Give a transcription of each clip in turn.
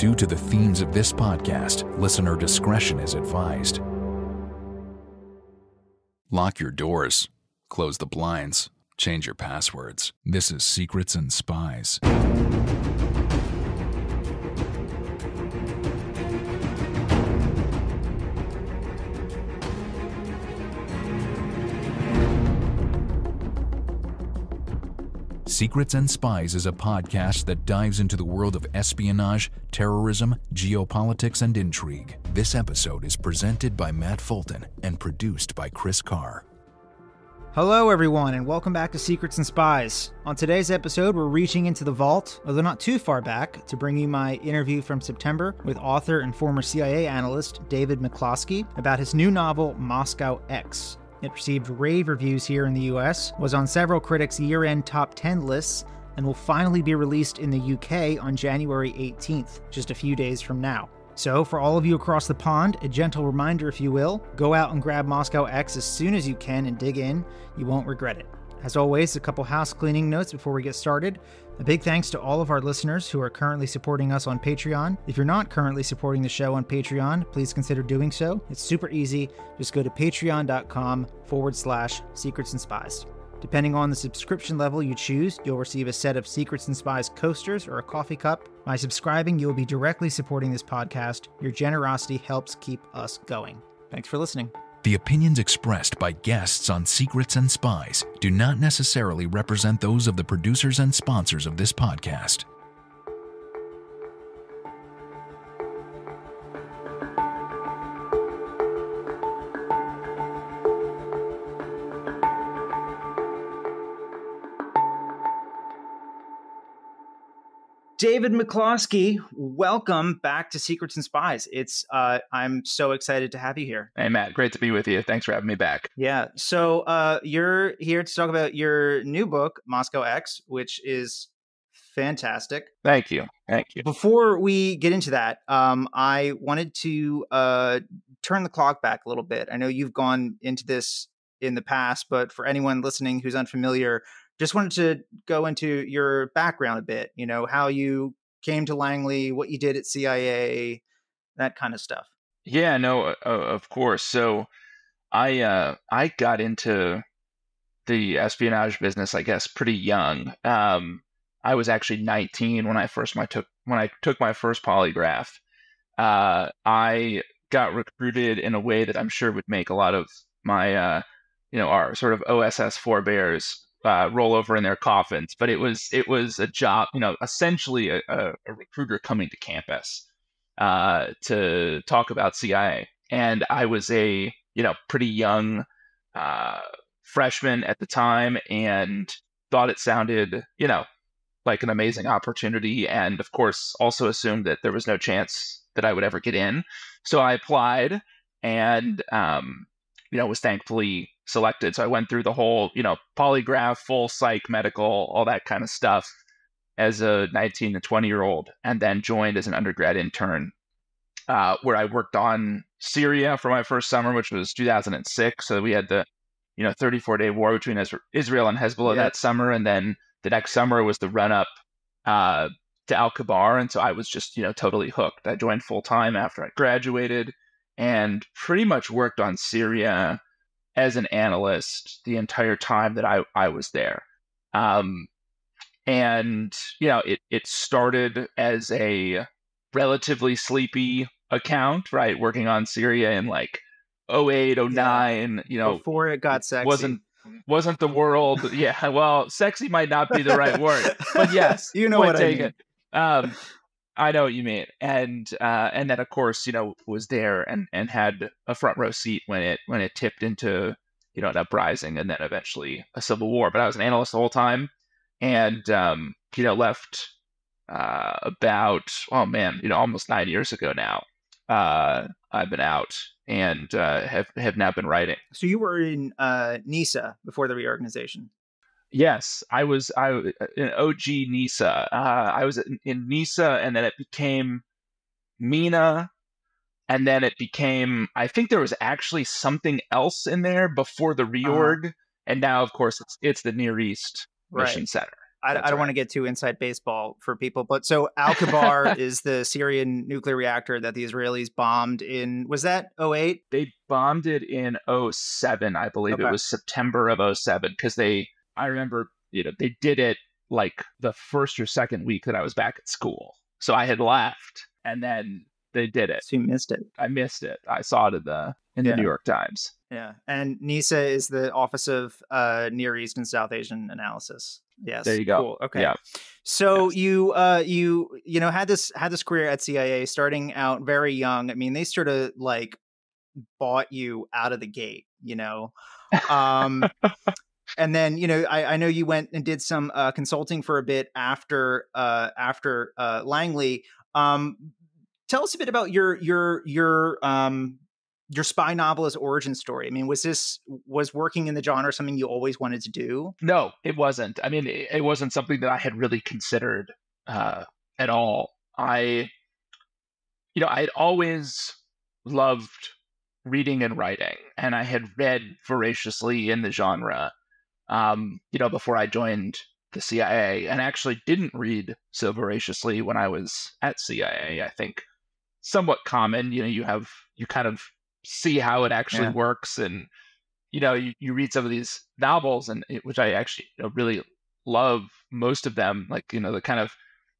Due to the themes of this podcast, listener discretion is advised. Lock your doors, close the blinds, change your passwords. This is Secrets and Spies. Secrets and Spies is a podcast that dives into the world of espionage, terrorism, geopolitics, and intrigue. This episode is presented by Matt Fulton and produced by Chris Carr. Hello everyone, and welcome back to Secrets and Spies. On today's episode, we're reaching into the vault, although not too far back, to bring you my interview from September with author and former CIA analyst David McCloskey about his new novel, Moscow X. It received rave reviews here in the US, was on several critics' year-end top 10 lists, and will finally be released in the UK on January 18th, just a few days from now. So, for all of you across the pond, a gentle reminder if you will, go out and grab Moscow X as soon as you can and dig in. You won't regret it. As always, a couple house cleaning notes before we get started. A big thanks to all of our listeners who are currently supporting us on Patreon. If you're not currently supporting the show on Patreon, please consider doing so. It's super easy. Just go to patreon.com/Secrets and Spies. Depending on the subscription level you choose, you'll receive a set of Secrets and Spies coasters or a coffee cup. By subscribing, you'll be directly supporting this podcast. Your generosity helps keep us going. Thanks for listening. The opinions expressed by guests on Secrets and Spies do not necessarily represent those of the producers and sponsors of this podcast. David McCloskey, welcome back to Secrets and Spies. I'm so excited to have you here. Hey, Matt, great to be with you. Thanks for having me back. Yeah. So you're here to talk about your new book, Moscow X, which is fantastic. Thank you. Before we get into that, I wanted to turn the clock back a little bit. I know you've gone into this in the past, but for anyone listening who's unfamiliar, just wanted to go into your background a bit, how you came to Langley, what you did at CIA, that kind of stuff. Yeah, no, of course. So I got into the espionage business, I guess, pretty young. I was actually 19 when I took my first polygraph. I got recruited in a way that I'm sure would make a lot of my, our sort of OSS forebears roll over in their coffins, but it was a job, essentially a recruiter coming to campus to talk about CIA. And I was a pretty young freshman at the time, and thought it sounded like an amazing opportunity, and of course also assumed that there was no chance that I would ever get in. So I applied, and was thankfully selected. So I went through the whole, polygraph, full psych, medical, all that kind of stuff as a 19 to 20-year-old, and then joined as an undergrad intern, where I worked on Syria for my first summer, which was 2006. So we had the, 34-day war between Israel and Hezbollah that summer. And then the next summer was the run-up to Al-Kabar. And so I was just, totally hooked. I joined full-time after I graduated and pretty much worked on Syria as an analyst the entire time that I was there. And, it started as a relatively sleepy account, right? Working on Syria in like 08, 09, before it got sexy. Wasn't the world. Yeah. Well, sexy might not be the right word, but yes, what I mean. I know what you mean. And then of course, was there and had a front row seat when it tipped into, an uprising and then eventually a civil war. But I was an analyst the whole time, and, left about, almost 9 years ago now. I've been out and have now been writing. So you were in NISA before the reorganization. Yes, I was in OG NISA. I was in NISA, and then it became MENA, and then it became, I think there was actually something else in there before the reorg, and now, of course, it's the Near East Mission Center. I don't want to get too inside baseball for people, but so Al-Kabar is the Syrian nuclear reactor that the Israelis bombed in, was that '08? They bombed it in '07, I believe. Okay. It was September of '07, because I remember, they did it like the first or second week that I was back at school. So I had left, and then they did it. So you missed it. I missed it. I saw it in the New York Times. Yeah. And NISA is the Office of Near East and South Asian Analysis. Yes. There you go. Cool. Okay. Yeah. So you had this career at CIA starting out very young. I mean, they sort of like bought you out of the gate, and then, I know you went and did some consulting for a bit after Langley. Tell us a bit about your spy novelist origin story. I mean, was working in the genre something you always wanted to do? No, it wasn't. I mean, it wasn't something that I had really considered at all. I'd always loved reading and writing, and I had read voraciously in the genre, before I joined the CIA, and actually didn't read so voraciously when I was at CIA. I think somewhat common. You kind of see how it actually works, and you read some of these novels, and which I actually really love most of them, like the kind of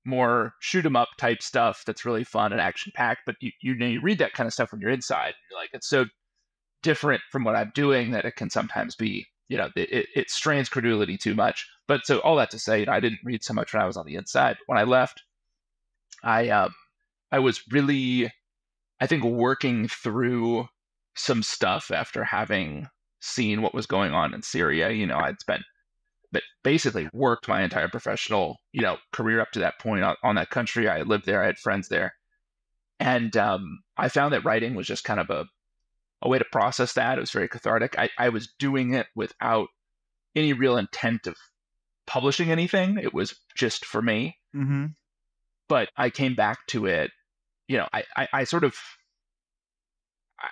more shoot 'em up type stuff that's really fun and action packed. But you read that kind of stuff when you're inside, and you're like, it's so different from what I'm doing that it can sometimes be, it strains credulity too much. But so all that to say, I didn't read so much when I was on the inside. When I left, I was really, I think, working through some stuff after having seen what was going on in Syria. I'd basically worked my entire professional, career up to that point on that country. I lived there. I had friends there. And I found that writing was just kind of a way to process that. It was very cathartic. I was doing it without any real intent of publishing anything. It was just for me. Mm-hmm. But I came back to it.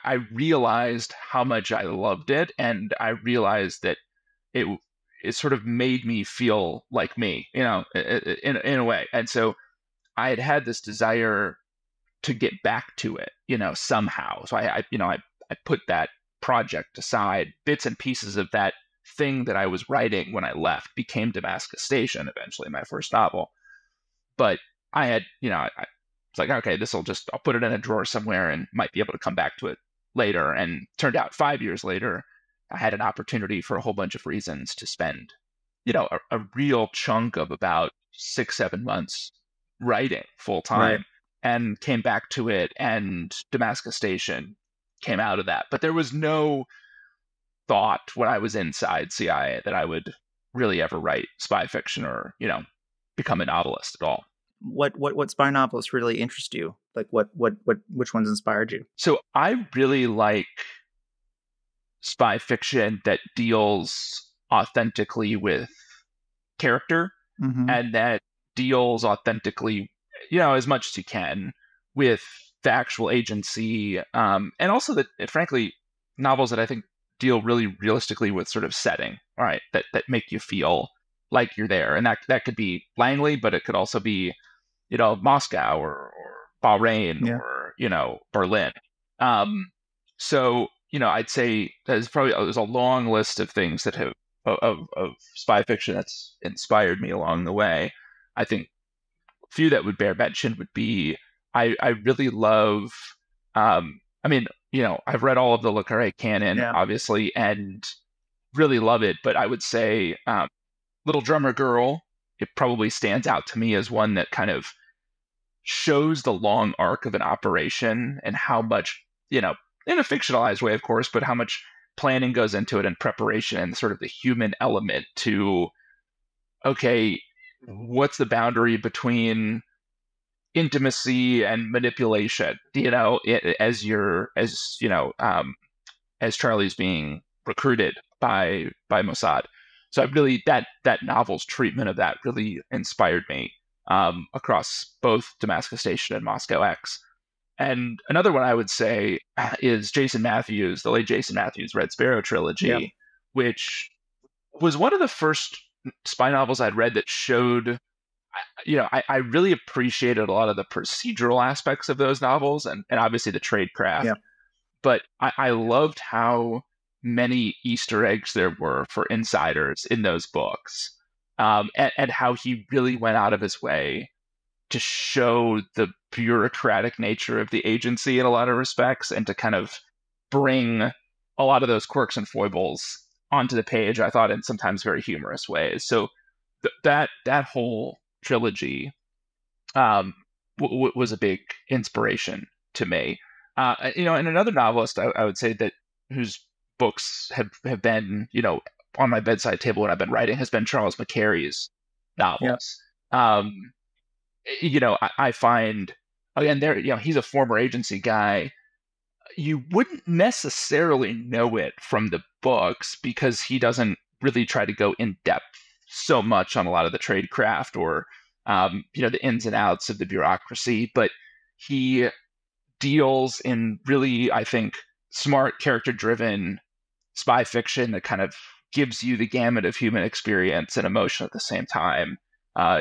I realized how much I loved it, and I realized that it sort of made me feel like me, in a way. And so I had this desire to get back to it, somehow. So I put that project aside. Bits and pieces of that thing that I was writing when I left became Damascus Station, eventually my first novel. But I had, it's like, okay, I'll put it in a drawer somewhere and might be able to come back to it later. And turned out 5 years later, I had an opportunity for a whole bunch of reasons to spend, a real chunk of about 6-7 months writing full time, Right. And came back to it, and Damascus Station came out of that. But there was no thought when I was inside CIA that I would really ever write spy fiction or, become a novelist at all. What spy novelists really interest you? Like which ones inspired you? So I really like spy fiction that deals authentically with character, Mm-hmm. and that deals authentically, as much as you can, with the actual agency, and also that, frankly, novels that I think deal really realistically with sort of setting, all right, that make you feel like you're there. And that could be Langley, but it could also be, Moscow or Bahrain, Yeah. or, Berlin. So, I'd say there's a long list of things that have, of spy fiction that's inspired me along the way. I think a few that would bear mention would be, I really love, I've read all of the Le Carre canon, obviously, and really love it. But I would say Little Drummer Girl, it probably stands out to me as one that kind of shows the long arc of an operation and how much, in a fictionalized way, of course, but how much planning goes into it and preparation and sort of the human element to, okay, what's the boundary between intimacy and manipulation, as Charlie's being recruited by Mossad. So I really, that novel's treatment of that really inspired me, across both Damascus Station and Moscow X. And another one I would say is Jason Matthews, the late Jason Matthews Red Sparrow trilogy, which was one of the first spy novels I'd read that showed, I really appreciated a lot of the procedural aspects of those novels and obviously the tradecraft. Yeah. But I loved how many Easter eggs there were for insiders in those books, and how he really went out of his way to show the bureaucratic nature of the agency in a lot of respects, and to kind of bring a lot of those quirks and foibles onto the page, I thought, in sometimes very humorous ways. So that whole trilogy was a big inspiration to me. And another novelist I would say that whose books have been, on my bedside table when I've been writing has been Charles McCarry's novels. Yeah. I find, again, he's a former agency guy. You wouldn't necessarily know it from the books because he doesn't really try to go in depth so much on a lot of the tradecraft or the ins and outs of the bureaucracy, but he deals in really, I think, smart, character-driven spy fiction that kind of gives you the gamut of human experience and emotion at the same time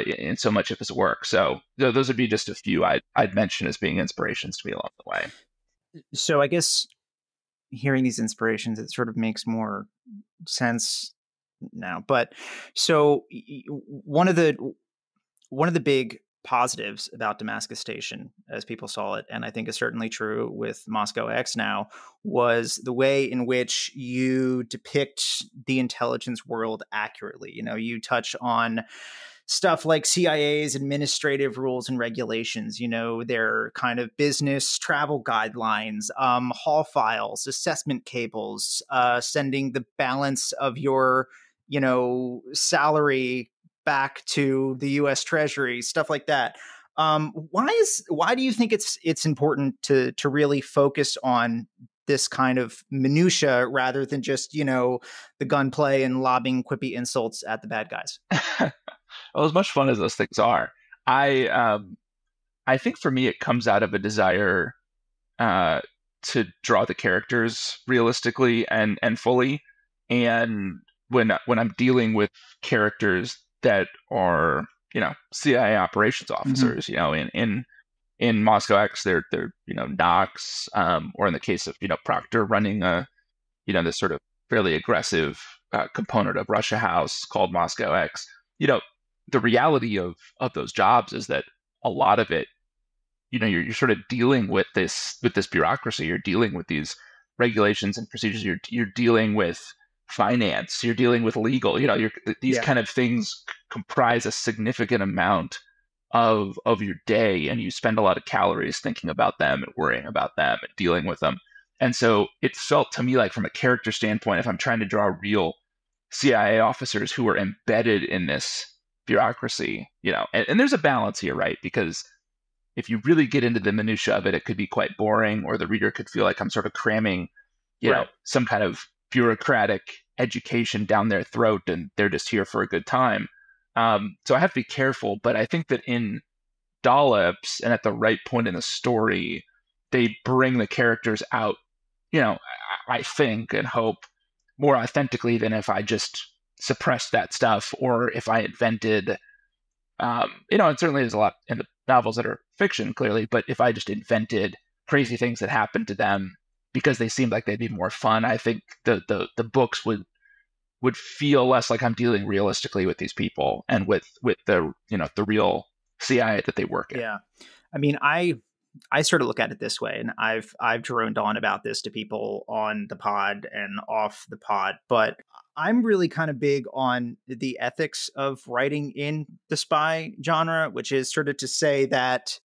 in so much of his work. So those would be just a few I'd mention as being inspirations to me along the way. So I guess hearing these inspirations, it sort of makes more sense now. But so one of the big positives about Damascus Station, as people saw it, and I think is certainly true with Moscow X now, was the way in which you depict the intelligence world accurately. You touch on stuff like CIA's administrative rules and regulations, their kind of business travel guidelines, hall files, assessment cables, sending the balance of your, salary back to the U.S. Treasury, stuff like that. Why do you think it's important to really focus on this kind of minutia rather than just, the gunplay and lobbing quippy insults at the bad guys? Well, as much fun as those things are, I think for me it comes out of a desire to draw the characters realistically and fully, and when I'm dealing with characters that are CIA operations officers, mm-hmm. in Moscow X they're Knox, or in the case of Proctor running this sort of fairly aggressive component of Russia House called Moscow X. The reality of those jobs is that a lot of it, you're sort of dealing with this bureaucracy. You're dealing with these regulations and procedures. You're dealing with finance. You're dealing with legal. These kind of things comprise a significant amount of your day, and you spend a lot of calories thinking about them and worrying about them and dealing with them. And so it felt to me like, from a character standpoint, if I'm trying to draw real CIA officers who are embedded in this bureaucracy, and there's a balance here, right? Because if you really get into the minutia of it, it could be quite boring, or the reader could feel like I'm sort of cramming, some kind of bureaucratic education down their throat, and they're just here for a good time. So I have to be careful, but I think that in dollops and at the right point in the story, they bring the characters out, I think and hope, more authentically than if I just suppressed that stuff, or if I invented, and certainly there's a lot in the novels that are fiction, clearly, but if I just invented crazy things that happened to them because they seemed like they'd be more fun, I think the books would feel less like I'm dealing realistically with these people and with the the real CIA that they work in. Yeah, I mean, I sort of look at it this way, and I've droned on about this to people on the pod and off the pod, but I'm really kind of big on the ethics of writing in the spy genre, which is sort of to say that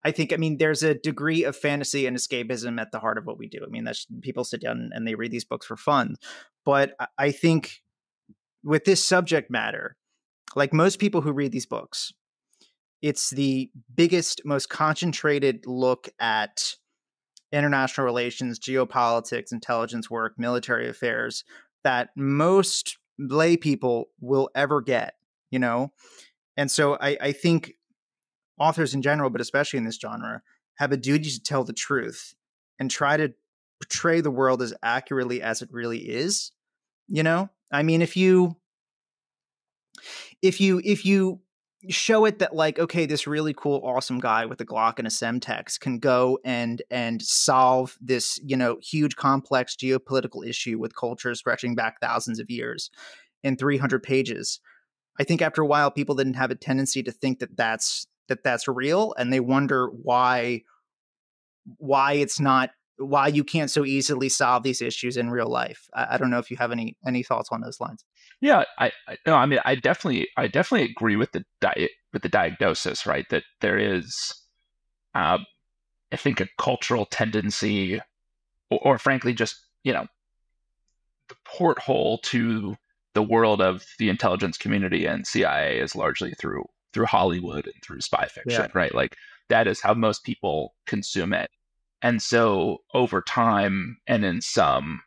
there's a degree of fantasy and escapism at the heart of what we do. I mean, that's, people sit down and they read these books for fun, but I think with this subject matter, like most people who read these books, it's the biggest, most concentrated look at international relations, geopolitics, intelligence work, military affairs that most lay people will ever get, And so I think authors in general, but especially in this genre, have a duty to tell the truth and try to portray the world as accurately as it really is. I mean, if you if you show it that, like, okay, this really cool, awesome guy with a Glock and a Semtex can go and solve this, huge, complex geopolitical issue with culture stretching back thousands of years in 300 pages. I think after a while, people didn't have a tendency to think that that's real, and they wonder why it's not, why you can't so easily solve these issues in real life. I don't know if you have any thoughts on those lines. Yeah, no, I mean, I definitely agree with the diagnosis, right? That there is, I think, a cultural tendency, or frankly, just the porthole to the world of the intelligence community and CIA is largely through Hollywood and through spy fiction, Yeah. right? Like that is how most people consume it. And so over time, and in some,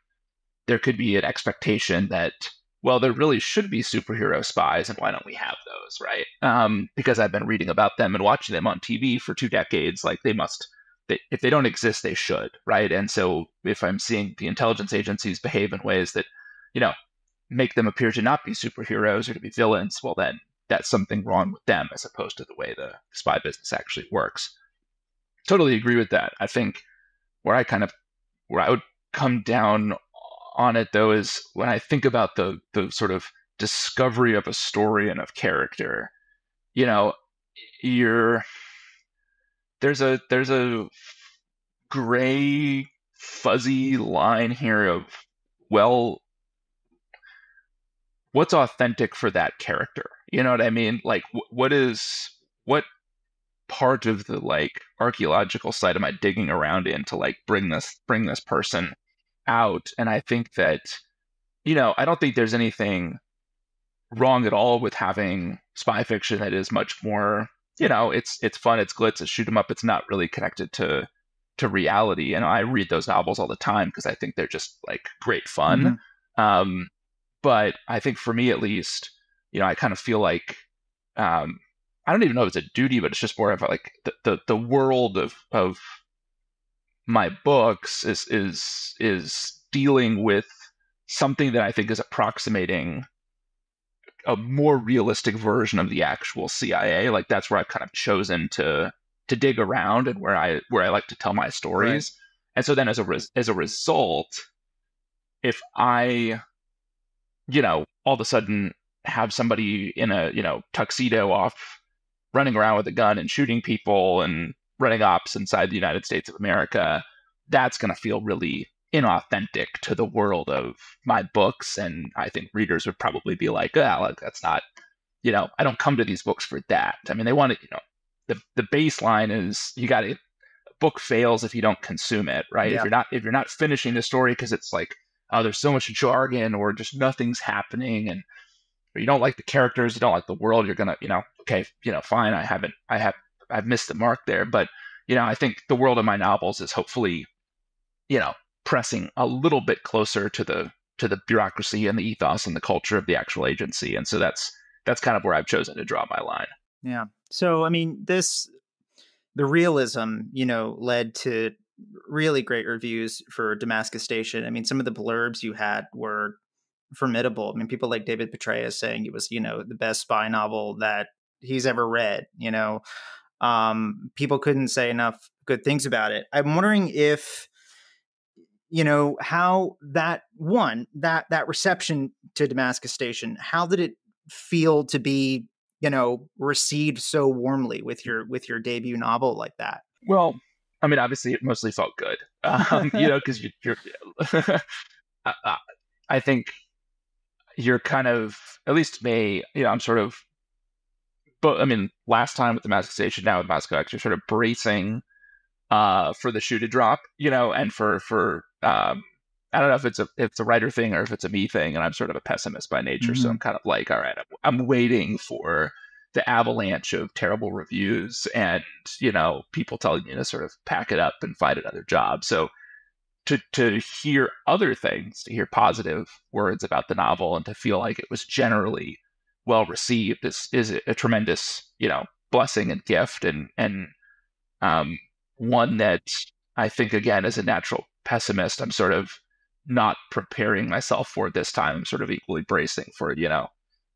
there could be an expectation that, well, there really should be superhero spies, and why don't we have those, right? Because I've been reading about them and watching them on TV for 2 decades. Like if they don't exist, they should, right? And so if I'm seeing the intelligence agencies behave in ways that, make them appear to not be superheroes or to be villains, well, then that's something wrong with them as opposed to the way the spy business actually works. Totally agree with that. I think where I would come down on it, though, is when I think about the sort of discovery of a story and of character. You're there's a gray fuzzy line here of, well, what's authentic for that character? You know what I mean? Like, what part of the like archaeological site am I digging around in to like bring this person out? And I think that, I don't think there's anything wrong at all with having spy fiction that is much more, it's fun, it's glitz, it's shoot 'em up, it's not really connected to reality. And I read those novels all the time because I think they're just like great fun. Mm-hmm. But I think for me, at least, I kind of feel like, I don't even know if it's a duty, but it's just more of like the world of my books is dealing with something that I think is approximating a more realistic version of the actual CIA. Like that's where I've kind of chosen to dig around, and where I like to tell my stories. Right. And so then as a result, if I all of a sudden have somebody in a, tuxedo off running around with a gun and shooting people and running ops inside the United States of America, that's going to feel really inauthentic to the world of my books. And I think readers would probably be like, look, that's not, I don't come to these books for that. I mean, they want to, the baseline is a book fails if you don't consume it, right? Yeah. If you're not finishing the story because it's like, oh, there's so much jargon or just nothing's happening, and or you don't like the characters, you don't like the world, you're gonna, okay, fine, I've missed the mark there. But I think the world of my novels is hopefully, pressing a little bit closer to the bureaucracy and the ethos and the culture of the actual agency. And so that's kind of where I've chosen to draw my line. Yeah. So I mean, the realism, led to really great reviews for Damascus Station. I mean, some of the blurbs you had were formidable. I mean, people like David McCloskey saying it was, the best spy novel that he's ever read. People couldn't say enough good things about it. I'm wondering if, how that reception to Damascus Station, how did it feel to be, received so warmly with your debut novel like that? Well, I mean, obviously, it mostly felt good, because you're I think you're kind of, at least me, I'm sort of, but I mean, last time with Damascus Station, now with Damascus X, you're sort of bracing for the shoe to drop, and for I don't know if it's a writer thing or if it's a me thing, and I'm sort of a pessimist by nature, so I'm kind of like, all right, I'm waiting for the avalanche of terrible reviews and, people telling you to sort of pack it up and find another job. So to hear other things, to hear positive words about the novel and to feel like it was generally well received is a tremendous, blessing and gift. And one that I think, again, as a natural pessimist, I'm sort of not preparing myself for this time. I'm sort of equally bracing for,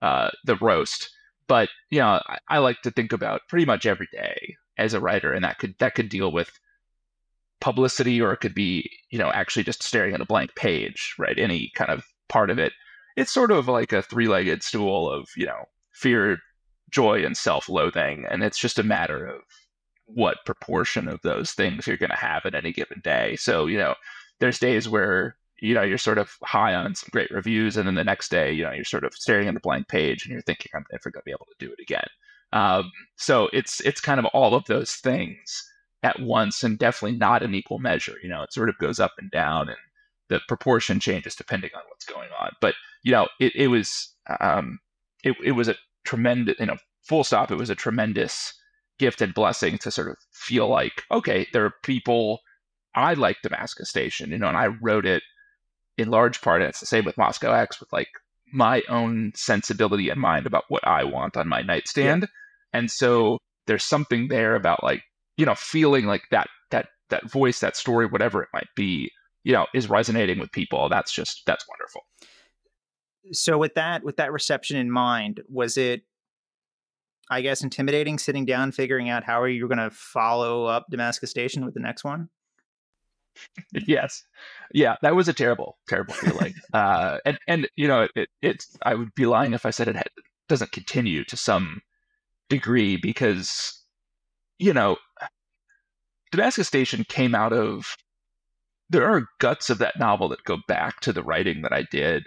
the roast. But I like to think about pretty much every day as a writer, and that could deal with publicity, or it could be actually just staring at a blank page, right? Any kind of part of it. It's sort of like a three-legged stool of fear, joy, and self-loathing, and it's just a matter of what proportion of those things you're going to have at any given day. So there's days where you're sort of high on some great reviews, and then the next day you're sort of staring at a blank page and you're thinking, I'm never going to be able to do it again. So it's kind of all of those things at once, and definitely not in equal measure. It sort of goes up and down, and the proportion changes depending on what's going on. But it was a tremendous, full stop. It was a tremendous gift and blessing to sort of feel like, okay, there are people. I like Damascus Station, and I wrote it in large part, and it's the same with Moscow X, with like my own sensibility in mind about what I want on my nightstand. Yeah. And so there's something there about like, feeling like that voice, that story, whatever it might be, is resonating with people. That's wonderful. So with that reception in mind, was it, I guess, intimidating sitting down, figuring out how are you going to follow up Damascus Station with the next one? Yes. Yeah, that was a terrible, terrible feeling. And it's I would be lying if I said it doesn't continue to some degree, because, Damascus Station came out of, there are guts of that novel that go back to the writing that I did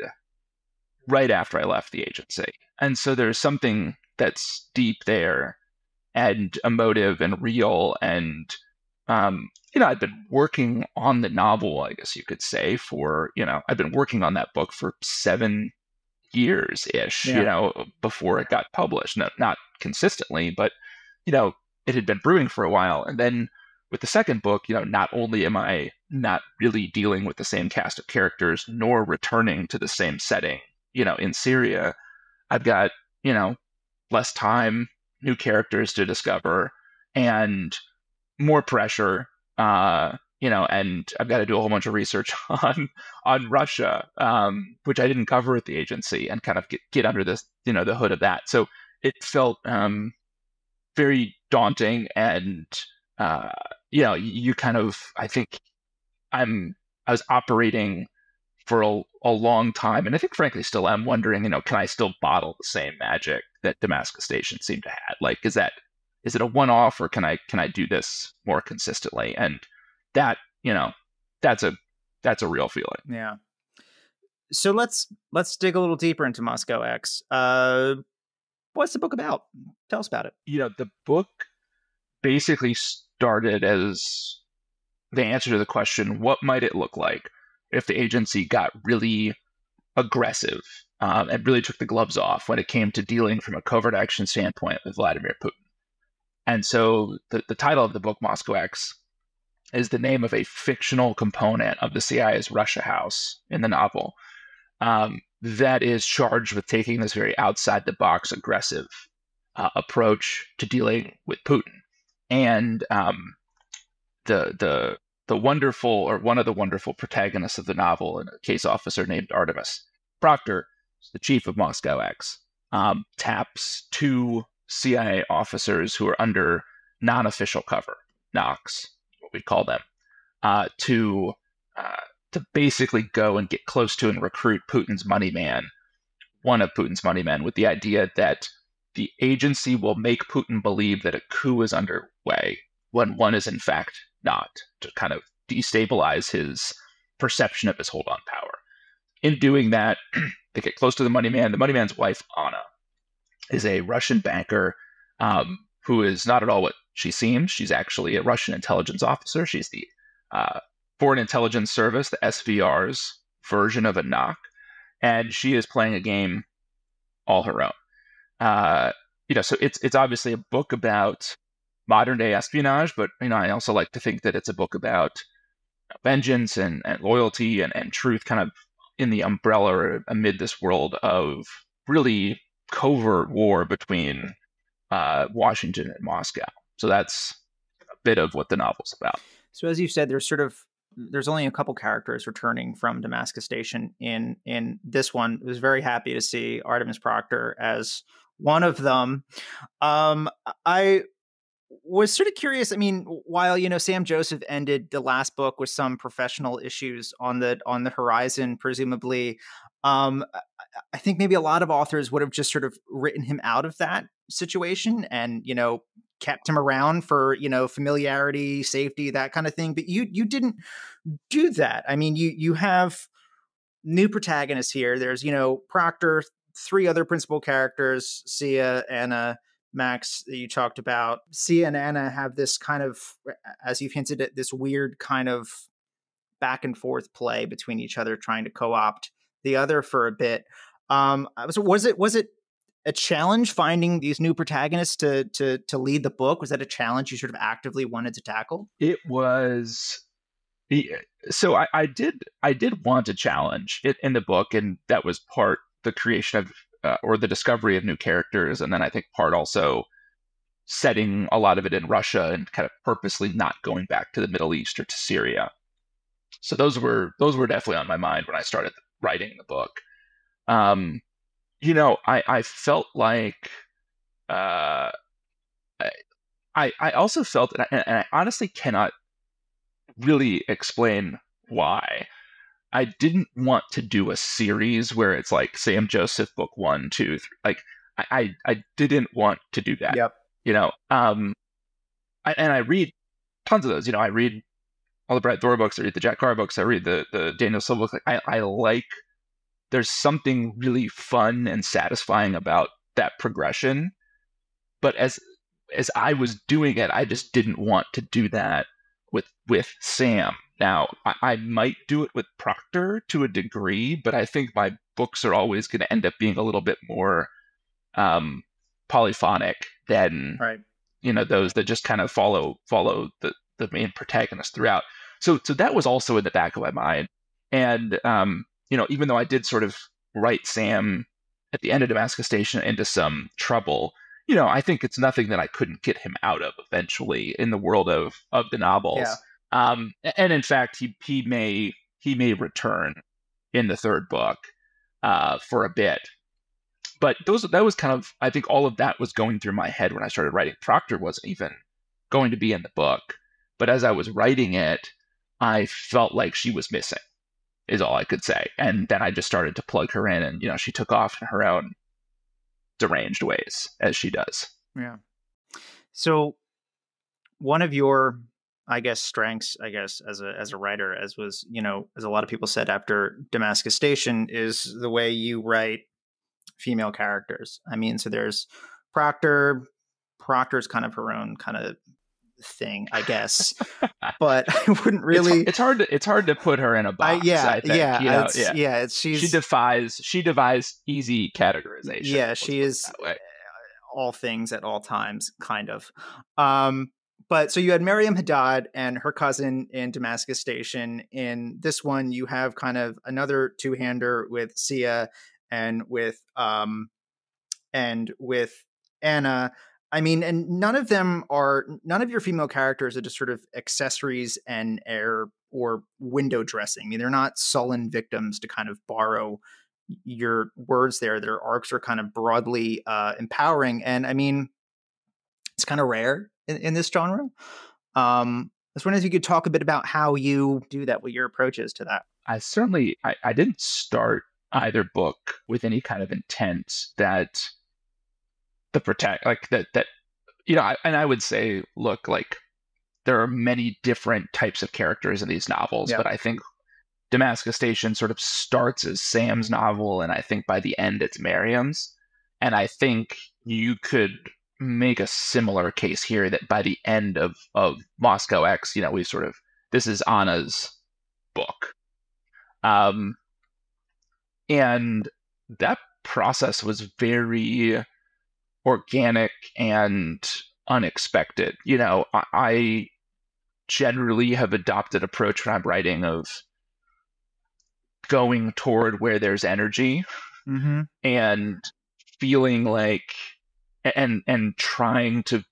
right after I left the agency. And so there's something that's deep there and emotive and real. And, I'd been working on the novel, I guess you could say, for, I've been working on that book for 7 years-ish, before it got published. No, not consistently, but, it had been brewing for a while. And then with the second book, not only am I not really dealing with the same cast of characters, nor returning to the same setting, in Syria, I've got, less time, new characters to discover, and more pressure, and I've got to do a whole bunch of research on Russia, which I didn't cover at the agency, and kind of get under this, the hood of that. So it felt very daunting, and you kind of, I think I was operating for a long time, and I think frankly still am wondering, can I still bottle the same magic that Damascus Station seemed to have? Like, is it a one-off, or can I do this more consistently? And that, that's a real feeling. Yeah. So let's dig a little deeper into Moscow X. What's the book about? Tell us about it. The book basically started as the answer to the question, what might it look like if the agency got really aggressive, and really took the gloves off when it came to dealing from a covert action standpoint with Vladimir Putin. And so the title of the book, Moscow X, is the name of a fictional component of the CIA's Russia house in the novel, that is charged with taking this very outside-the-box aggressive approach to dealing with Putin. And the wonderful, or one of the wonderful protagonists of the novel, a case officer named Artemis Proctor, the chief of Moscow X, taps 2 CIA officers who are under non-official cover, NOCs, what we'd call them, to basically go and get close to and recruit Putin's money man, one of Putin's money men, with the idea that the agency will make Putin believe that a coup is underway when one is in fact not, to kind of destabilize his perception of his hold on power. In doing that, they get close to the money man. The money man's wife, Anna, is a Russian banker, who is not at all what she seems. She's actually a Russian intelligence officer. She's the Foreign Intelligence Service, the SVR's version of a NOC, and she is playing a game all her own. So it's obviously a book about modern day espionage, but I also like to think that it's a book about vengeance and loyalty and truth, kind of in the umbrella or amid this world of really covert war between Washington and Moscow. So that's a bit of what the novel's about. So as you said, there's sort of there's only a couple characters returning from Damascus Station in this one. I was very happy to see Artemis Proctor as one of them. I was sort of curious. I mean, while Sam Joseph ended the last book with some professional issues on the horizon, presumably, I think maybe a lot of authors would have just sort of written him out of that situation and kept him around for familiarity, safety, that kind of thing. But you didn't do that. I mean, you have new protagonists here. There's Proctor, three other principal characters, Sia, Anna, Max, that you talked about. Sia and Anna have this kind of, as you've hinted at, this weird kind of back and forth play between each other, trying to co-opt the other for a bit. Was it a challenge finding these new protagonists to lead the book? Was that a challenge you sort of actively wanted to tackle? It was. So I did want a challenge in the book, and that was part the creation of or the discovery of new characters, and then I think part also setting a lot of it in Russia and kind of purposely not going back to the Middle East or to Syria. So those were definitely on my mind when I started writing the book. I felt like I also felt, and I honestly cannot really explain why. I didn't want to do a series where it's like Sam Joseph book 1, 2, 3. Like I didn't want to do that. Yep. And I read tons of those. I read all the Brett Thor books. I read the Jack Carr books. I read the Daniel Silva books. Like I like. There's something really fun and satisfying about that progression. But as I was doing it, I just didn't want to do that with Sam. Now, I might do it with Proctor to a degree, but I think my books are always going to end up being a little bit more polyphonic than those that just kind of follow the main protagonist throughout. So that was also in the back of my mind. And even though I did sort of write Sam at the end of Damascus Station into some trouble, I think it's nothing that I couldn't get him out of eventually in the world of the novels. Yeah. And in fact, he may return in the third book for a bit. But that was kind of, I think all of that was going through my head when I started writing. Proctor wasn't even going to be in the book. But as I was writing it, I felt like she was missing, is all I could say. And then I just started to plug her in, and she took off in her own deranged ways, as she does. Yeah. So one of your, I guess, strengths, as a writer, as was, as a lot of people said after Damascus Station, is the way you write female characters. I mean, so there's Proctor. Proctor's kind of her own kind of thing, I guess, but I wouldn't really. It's hard to put her in a box. I think. She defies easy categorization. Yeah, she is all things at all times, kind of. But so you had Miriam Haddad and her cousin in Damascus Station. In this one, you have kind of another two-hander with Sia and with Anna. I mean, and none of your female characters are just sort of accessories and air or window dressing. I mean, they're not sullen victims, to kind of borrow your words there. Their arcs are kind of broadly empowering. And I mean, it's kind of rare in this genre. I was wondering if you could talk a bit about how you do that, what your approach is to that. I didn't start either book with any kind of intent that and I would say, look, like there are many different types of characters in these novels, but I think Damascus Station sort of starts as Sam's novel, and I think by the end it's Miriam's. And I think you could make a similar case here that by the end of Moscow X, this is Anna's book. And that process was very organic and unexpected. I generally have adopted approach when I'm writing of going toward where there's energy and feeling like and trying to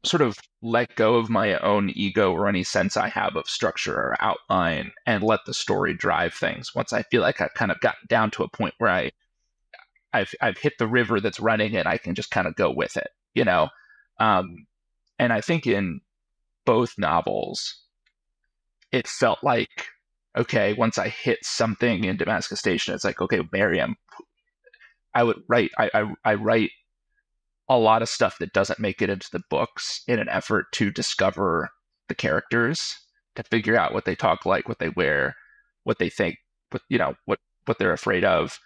sort of let go of my own ego or any sense I have of structure or outline and let the story drive things. Once I feel like I've kind of gotten down to a point where I've hit the river that's running and I can just kind of go with it, you know? And I think in both novels, it felt like, okay, once I hit something in Damascus Station, it's like, okay, Miriam, I would write, I write a lot of stuff that doesn't make it into the books in an effort to discover the characters, to figure out what they talk like, what they wear, what they think, what they're afraid of.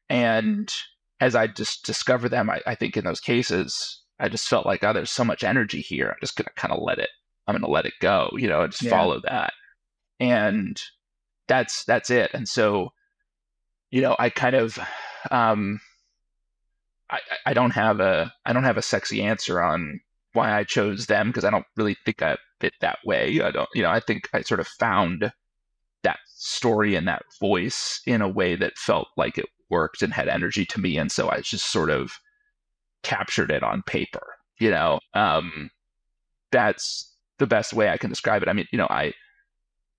And as I just discover them, I think in those cases, I just felt like, oh, there's so much energy here. I'm just going to kind of I'm going to let it go, and just follow that. And that's it. And so, I kind of, I don't have a sexy answer on why I chose them, because I don't really think I fit that way. I think I sort of found that story and that voice in a way that felt like it worked and had energy to me. And so I just sort of captured it on paper, that's the best way I can describe it. I mean,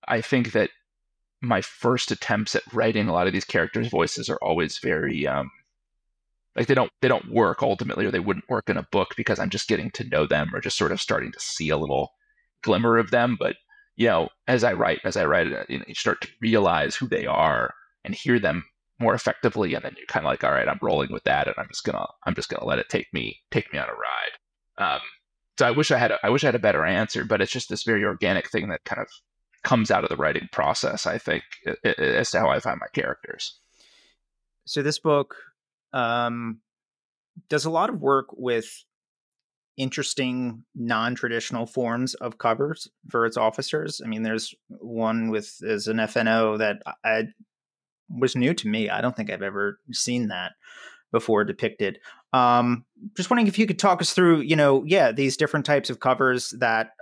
I think that my first attempts at writing a lot of these characters' voices are always very, like they don't work ultimately, or they wouldn't work in a book, because I'm just getting to know them or just sort of starting to see a little glimmer of them. But as I write, you start to realize who they are and hear them more effectively, and then you're kind of like, all right, I'm rolling with that, and I'm just gonna let it take me on a ride. So I wish I had a better answer, but it's just this very organic thing that kind of comes out of the writing process, I think, as to how I find my characters. So this book does a lot of work with interesting non-traditional forms of covers for its officers. I mean, there's one as an FNO that I was new to me. I don't think I've ever seen that before depicted. Just wondering if you could talk us through, these different types of covers that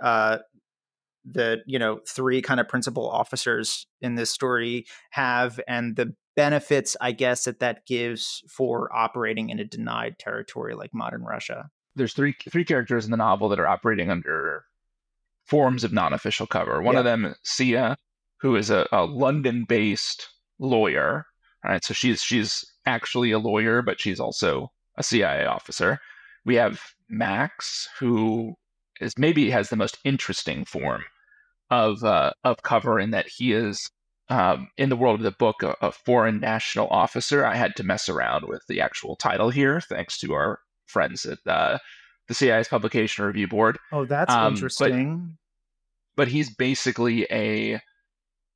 the three kind of principal officers in this story have, and the benefits, I guess, that gives for operating in a denied territory like modern Russia. There's three characters in the novel that are operating under forms of non-official cover. One of them is Sia, who is a London-based lawyer. All right, so she's actually a lawyer, but she's also a CIA officer. We have Max, who maybe has the most interesting form of cover, in that he is, in the world of the book, a foreign national officer. I had to mess around with the actual title here, thanks to our friends at the CIA's Publication Review Board. Oh, that's interesting. But he's basically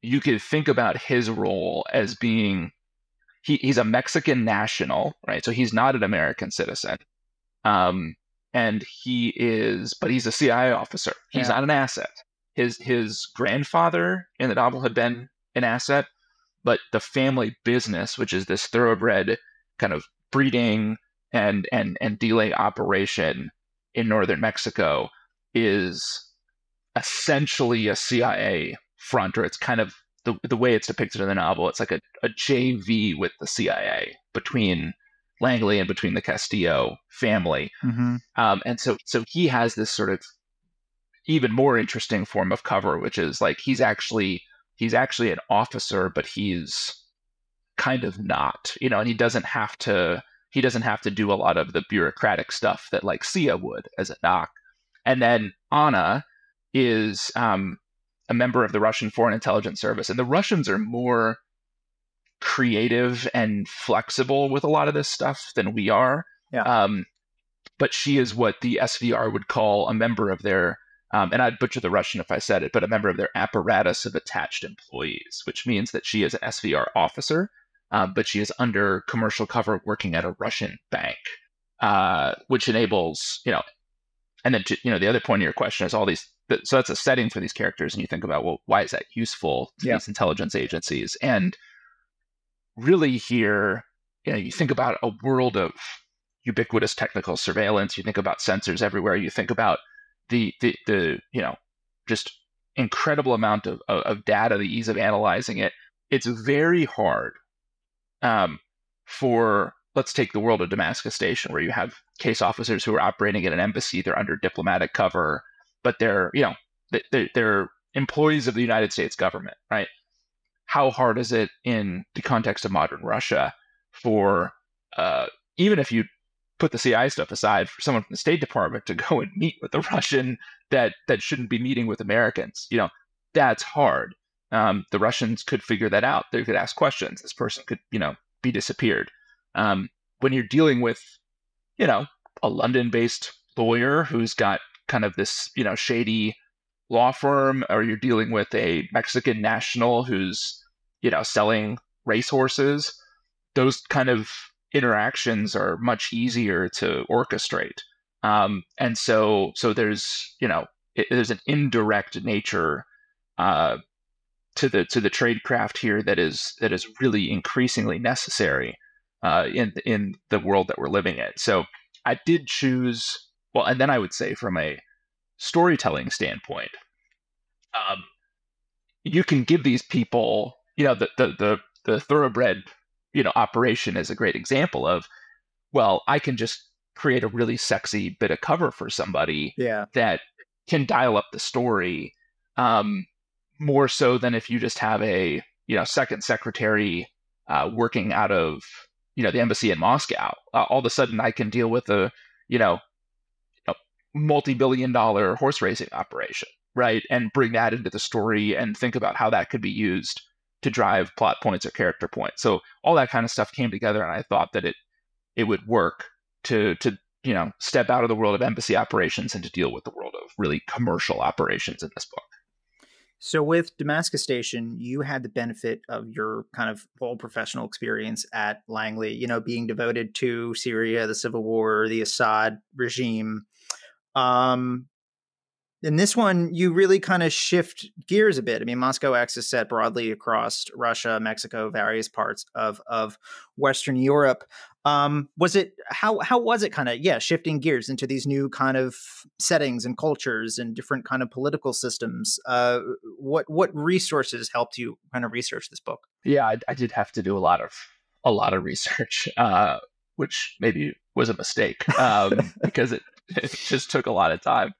you could think about his role as being, he's a Mexican national, right? So he's not an American citizen. And he's a CIA officer. He's not an asset. His grandfather in the novel had been an asset, but the family business, which is this thoroughbred kind of breeding and delay operation in northern Mexico, is essentially a CIA front, or it's kind of the way it's depicted in the novel. It's like a JV with the CIA between Langley and between the Castillo family. Mm-hmm. And so he has this sort of even more interesting form of cover, which is like he's actually an officer, but he's kind of not, and he doesn't have to do a lot of the bureaucratic stuff that like Sia would as a knock. And then Anna is a member of the Russian Foreign Intelligence Service, and the Russians are more creative and flexible with a lot of this stuff than we are. Yeah. But she is what the SVR would call a member of their, and I'd butcher the Russian if I said it, but a member of their apparatus of attached employees, which means that she is an SVR officer, but she is under commercial cover working at a Russian bank, which enables, and then, the other point of your question is all these, so that's a setting for these characters, and you think about, well, why is that useful to these intelligence agencies? And really here, you think about a world of ubiquitous technical surveillance, you think about sensors everywhere, you think about the just incredible amount of data, the ease of analyzing it. It's very hard for let's take the world of Damascus Station, where you have case officers who are operating at an embassy. They're under diplomatic cover, but they're employees of the United States government, right? How hard is it in the context of modern Russia for, even if you put the CIA stuff aside, for someone from the State Department to go and meet with a Russian that shouldn't be meeting with Americans? That's hard. The Russians could figure that out. They could ask questions. This person could, be disappeared. When you're dealing with, a London-based lawyer who's got kind of this, shady law firm, or you're dealing with a Mexican national who's, selling racehorses, those kind of interactions are much easier to orchestrate. And so there's, there's an indirect nature to the tradecraft here that is really increasingly necessary in the world that we're living in. So I did choose, well, and then I would say from a storytelling standpoint, you can give these people, the thoroughbred, operation is a great example of, well, I can just create a really sexy bit of cover for somebody that can dial up the story, more so than if you just have a, second secretary working out of, the embassy in Moscow. All of a sudden I can deal with a, multi-billion-dollar horse racing operation, right? And bring that into the story and think about how that could be used to drive plot points or character points. So all that kind of stuff came together, and I thought that it would work to step out of the world of embassy operations and to deal with the world of really commercial operations in this book. So with Damascus Station, you had the benefit of your kind of whole professional experience at Langley, being devoted to Syria, the civil war, the Assad regime. In this one, you really kind of shift gears a bit. I mean, Moscow X is set broadly across Russia, Mexico, various parts of Western Europe. How was it kind of, shifting gears into these new kind of settings and cultures and different kind of political systems? What resources helped you kind of research this book? Yeah, I did have to do a lot of research, which maybe was a mistake, because it just took a lot of time.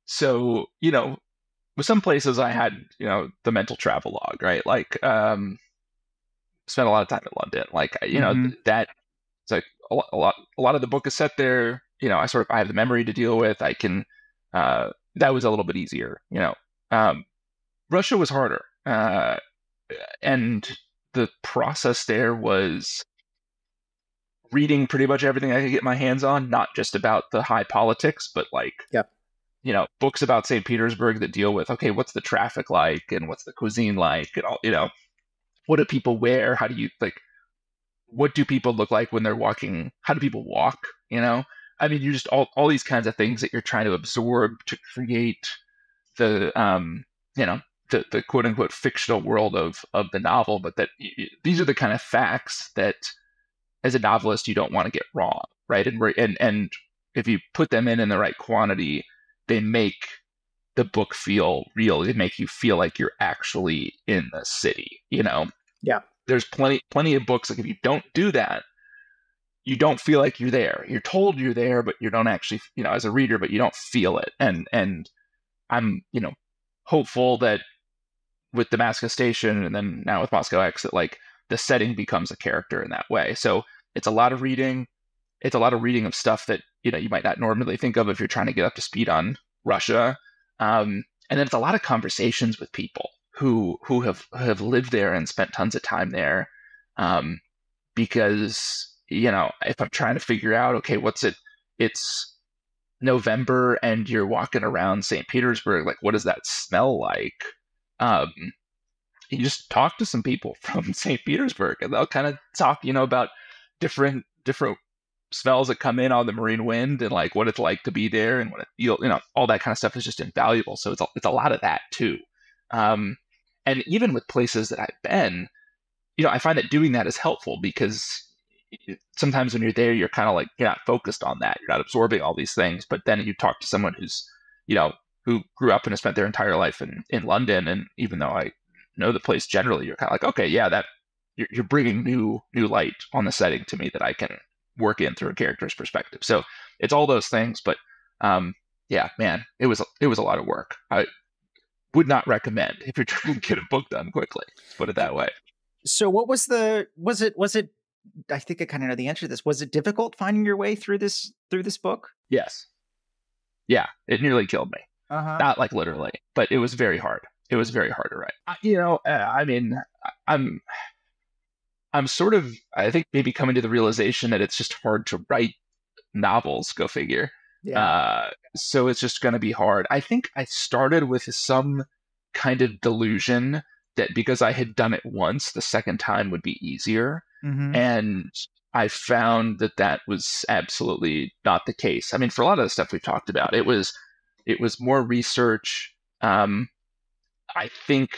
So, with some places I had, the mental travel log, right? Like, spent a lot of time in London. Like, that it's like a lot of the book is set there. I have the memory to deal with. I can, that was a little bit easier, Russia was harder. And the process there was reading pretty much everything I could get my hands on, not just about the high politics, but like, books about St. Petersburg that deal with, okay, what's the traffic like and what's the cuisine like and all, what do people wear? How do you what do people look like when they're walking? How do people walk? I mean, you just all these kinds of things that you're trying to absorb to create the, the quote unquote fictional world of the novel, but that these are the kind of facts that as a novelist, you don't want to get wrong. Right. And if you put them in the right quantity, they make the book feel real. They make you feel like you're actually in the city, Yeah. There's plenty of books, like if you don't do that, you don't feel like you're there. You're told you're there, but you don't actually, as a reader, but you don't feel it. And I'm, hopeful that with Damascus Station and then now with Moscow X, that like the setting becomes a character in that way. So it's a lot of reading. It's a lot of reading of stuff that, you might not normally think of if you're trying to get up to speed on Russia. And then it's a lot of conversations with people who have lived there and spent tons of time there. Because, if I'm trying to figure out, okay, it's November and you're walking around St. Petersburg, like, what does that smell like? You just talk to some people from St. Petersburg and they'll kind of talk, about different smells that come in on the marine wind and like what it's like to be there and what it, all that kind of stuff is just invaluable. So it's a lot of that too. And even with places that I've been, I find that doing that is helpful because sometimes when you're there, you're kind of like, you're not focused on that. You're not absorbing all these things, but then you talk to someone who's, who grew up and has spent their entire life in London. And even though I know the place generally, you're kind of like, okay, yeah, that you're bringing new light on the setting to me that I can work in through a character's perspective. So it's all those things, but yeah, man, it was a lot of work. I would not recommend if you're trying to get a book done quickly. Let's put it that way. So what was it, I think I kind of know the answer to this. Was it difficult finding your way through this book? Yes. Yeah, it nearly killed me. Not like literally, but it was very hard. It was very hard to write. I mean, I'm sort of, I think, maybe coming to the realization that it's just hard to write novels, go figure. Yeah. So it's just going to be hard. I think I started with some kind of delusion that because I had done it once, the second time would be easier. And I found that was absolutely not the case. I mean, for a lot of the stuff we've talked about, it was more research. I think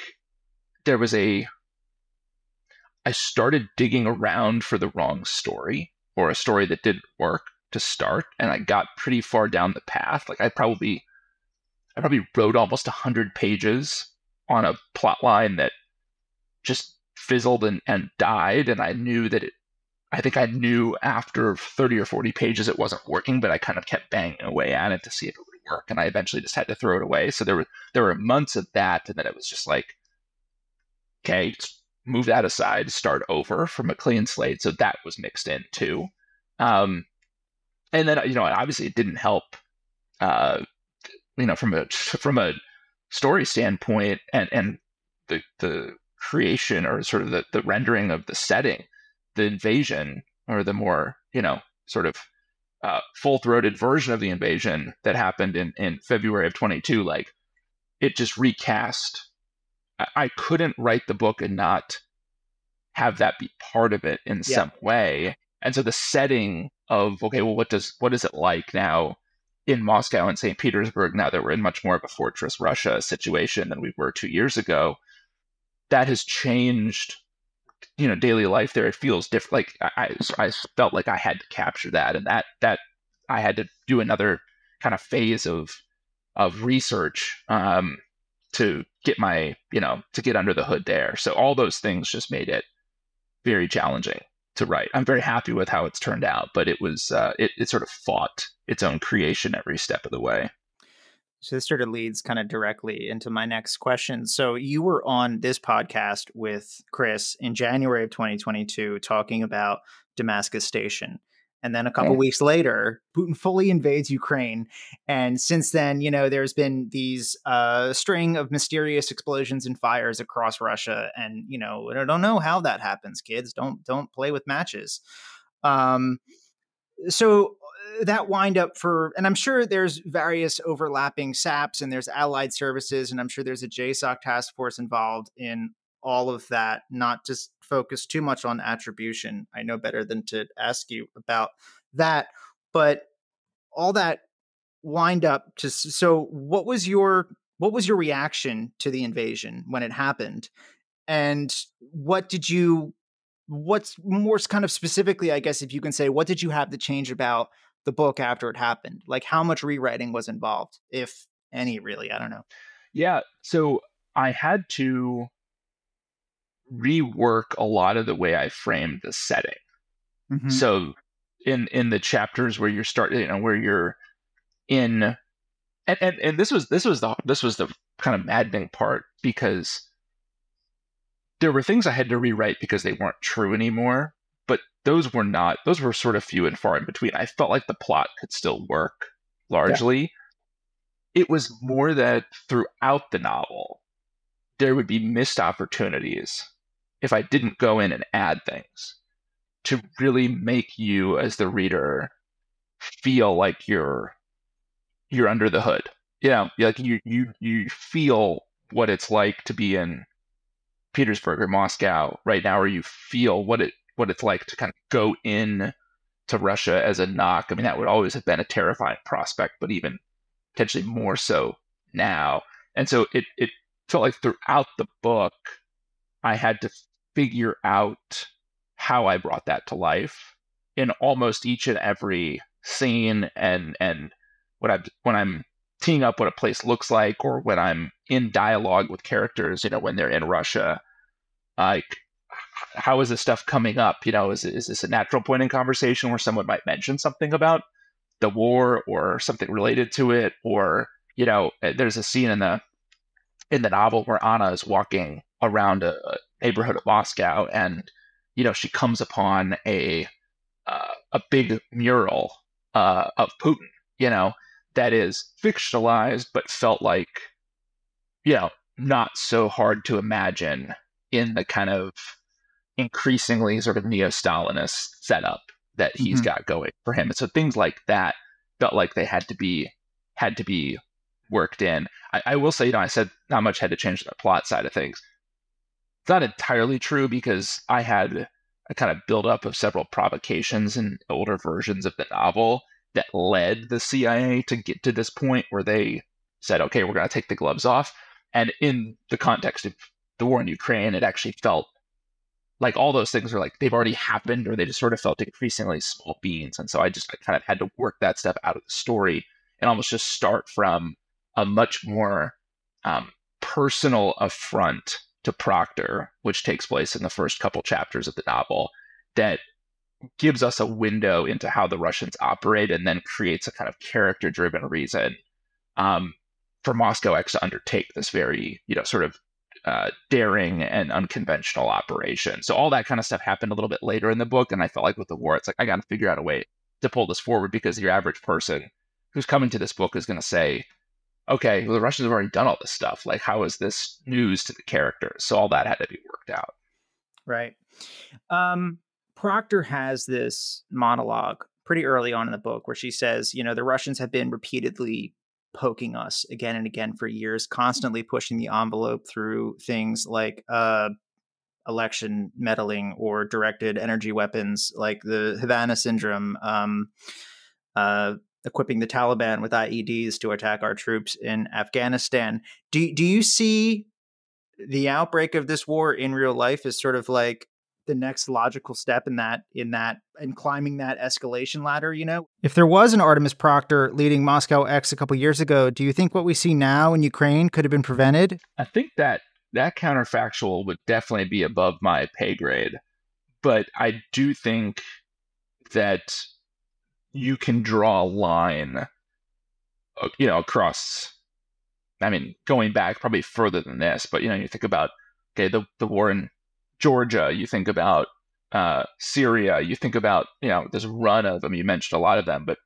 I started digging around for the wrong story or a story that didn't work to start, and I got pretty far down the path. Like I probably wrote almost 100 pages on a plot line that just fizzled and died, and I think I knew after 30 or 40 pages it wasn't working, but I kind of kept banging away at it to see if it would work, and I eventually just had to throw it away. So there were months of that, and then it was just like, okay, just move that aside, start over from a clean slate. So that was mixed in too. And then, obviously it didn't help, from a story standpoint and the creation or sort of the rendering of the setting, the invasion, or the more, sort of full-throated version of the invasion that happened in February of 22, like it just recast. I couldn't write the book and not have that be part of it in some way. And so the setting of, okay, well, what is it like now in Moscow and St. Petersburg, now that we're in much more of a fortress Russia situation than we were 2 years ago, that has changed, daily life there. It feels different. Like I felt like I had to capture that, and that I had to do another kind of phase of research to get to get under the hood there. So all those things just made it very challenging to write. I'm very happy with how it's turned out, but it was it sort of fought its own creation every step of the way. So this sort of leads kind of directly into my next question. So you were on this podcast with Chris in January of 2022 talking about Damascus Station. And then a couple weeks later, Putin fully invades Ukraine. And since then, there's been these string of mysterious explosions and fires across Russia. And, I don't know how that happens, kids. Don't play with matches. So that wind up and I'm sure there's various overlapping SAPs and there's allied services, and I'm sure there's a JSOC task force involved in all of that, not just focus too much on attribution. I know better than to ask you about that, but all that wind up to, so what was your reaction to the invasion when it happened? And what's more kind of specifically, I guess, if you can say, what did you have to change about the book after it happened? Like how much rewriting was involved, if any, really? I don't know. Yeah. So I had to rework a lot of the way I framed the setting. So in the chapters where you're starting, where you're in, and this was the kind of maddening part, because there were things I had to rewrite because they weren't true anymore, but those were sort of few and far in between. I felt like the plot could still work largely. Yeah. It was more that throughout the novel, there would be missed opportunities if I didn't go in and add things to really make you as the reader feel like you're under the hood. Like you feel what it's like to be in Petersburg or Moscow right now, or you feel what it's like to kind of go in to Russia as a knock. I mean, that would always have been a terrifying prospect, but even potentially more so now. And so it felt like throughout the book, I had to figure out how I brought that to life in almost each and every scene, and when I'm teeing up what a place looks like, or when I'm in dialogue with characters, when they're in Russia, like how is this stuff coming up? Is this a natural point in conversation where someone might mention something about the war or something related to it? Or, there's a scene in the novel where Anna is walking around a neighborhood of Moscow, and she comes upon a big mural of Putin, that is fictionalized but felt like not so hard to imagine in the kind of increasingly sort of neo-Stalinist setup that he's got going for him. And so things like that felt like they had to be worked in. I will say, I said not much had to change the plot side of things. It's not entirely true, because I had a kind of build-up of several provocations in older versions of the novel that led the CIA to get to this point where they said, okay, we're going to take the gloves off. And in the context of the war in Ukraine, it actually felt like all those things are like they've already happened, or they just sort of felt increasingly small beans. And so I kind of had to work that stuff out of the story and almost just start from a much more personal affront to Proctor, which takes place in the first couple chapters of the novel, that gives us a window into how the Russians operate, and then creates a kind of character-driven reason for Moscow X to undertake this very, sort of daring and unconventional operation. So all that kind of stuff happened a little bit later in the book, and I felt like with the war, it's like I got to figure out a way to pull this forward, because your average person who's coming to this book is going to say, okay, well, the Russians have already done all this stuff. Like, how is this news to the characters? So all that had to be worked out. Right. Proctor has this monologue pretty early on in the book where she says, the Russians have been repeatedly poking us again and again for years, constantly pushing the envelope through things like election meddling or directed energy weapons like the Havana Syndrome, equipping the Taliban with IEDs to attack our troops in Afghanistan. Do you see the outbreak of this war in real life as sort of like the next logical step in climbing that escalation ladder? If there was an Artemis Proctor leading Moscow X a couple years ago, do you think what we see now in Ukraine could have been prevented? I think that counterfactual would definitely be above my pay grade, but I do think that you can draw a line, across, going back probably further than this, but, you think about, okay, the war in Georgia, you think about Syria, you think about, this run of, you mentioned a lot of them, but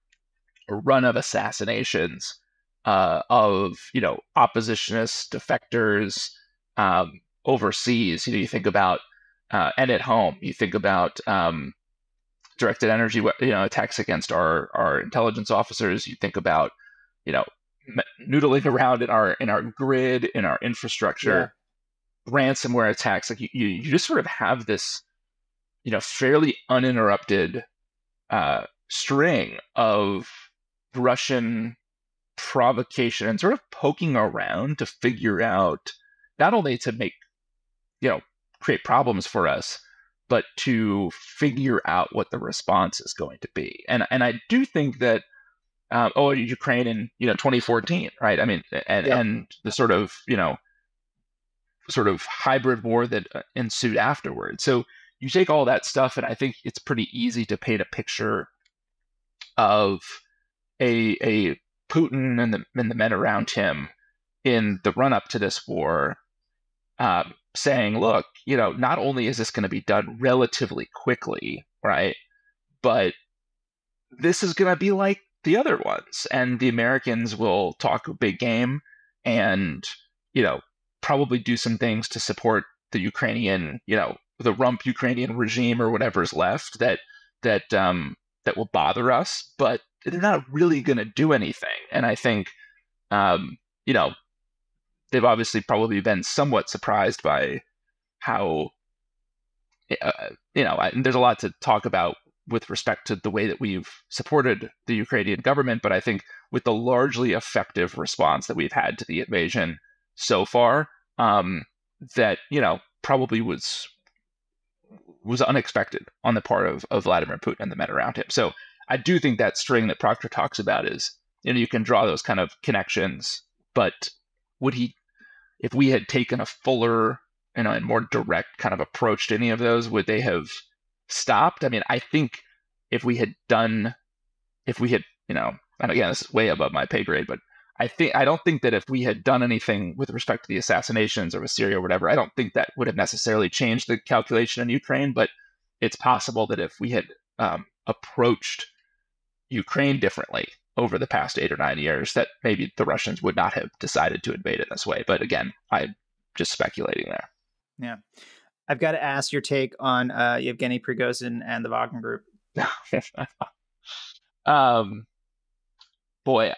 a run of assassinations of, oppositionists, defectors overseas. You think about, and at home, you think about directed energy, attacks against our intelligence officers. You think about, noodling around in our grid, in our infrastructure, ransomware attacks. Like you just sort of have this, fairly uninterrupted string of Russian provocation and sort of poking around to figure out, not only to make, create problems for us, but to figure out what the response is going to be. And I do think that, Ukraine in, 2014, right? And the sort of, sort of hybrid war that ensued afterwards. So you take all that stuff, and I think it's pretty easy to paint a picture of a Putin and the men around him in the run up to this war, saying, look, not only is this going to be done relatively quickly, right, but this is going to be like the other ones, and the Americans will talk a big game and, probably do some things to support the Ukrainian, the rump Ukrainian regime or whatever's left that will bother us, but they're not really going to do anything. And I think, they've obviously probably been somewhat surprised by how, there's a lot to talk about with respect to the way that we've supported the Ukrainian government, but I think with the largely effective response that we've had to the invasion so far, that, probably was unexpected on the part of Vladimir Putin and the men around him. So I do think that string that Proctor talks about is, you can draw those kind of connections, but if we had taken a fuller and more direct kind of approach to any of those, would they have stopped? I mean, I think if we had, and again, this is way above my pay grade, but I don't think that if we had done anything with respect to the assassinations or with Syria or whatever, I don't think that would have necessarily changed the calculation in Ukraine. But it's possible that if we had approached Ukraine differently over the past 8 or 9 years, that maybe the Russians would not have decided to invade in this way. But again, I'm just speculating there. Yeah. I've got to ask your take on Yevgeny Prigozhin and the Wagner Group. Boy,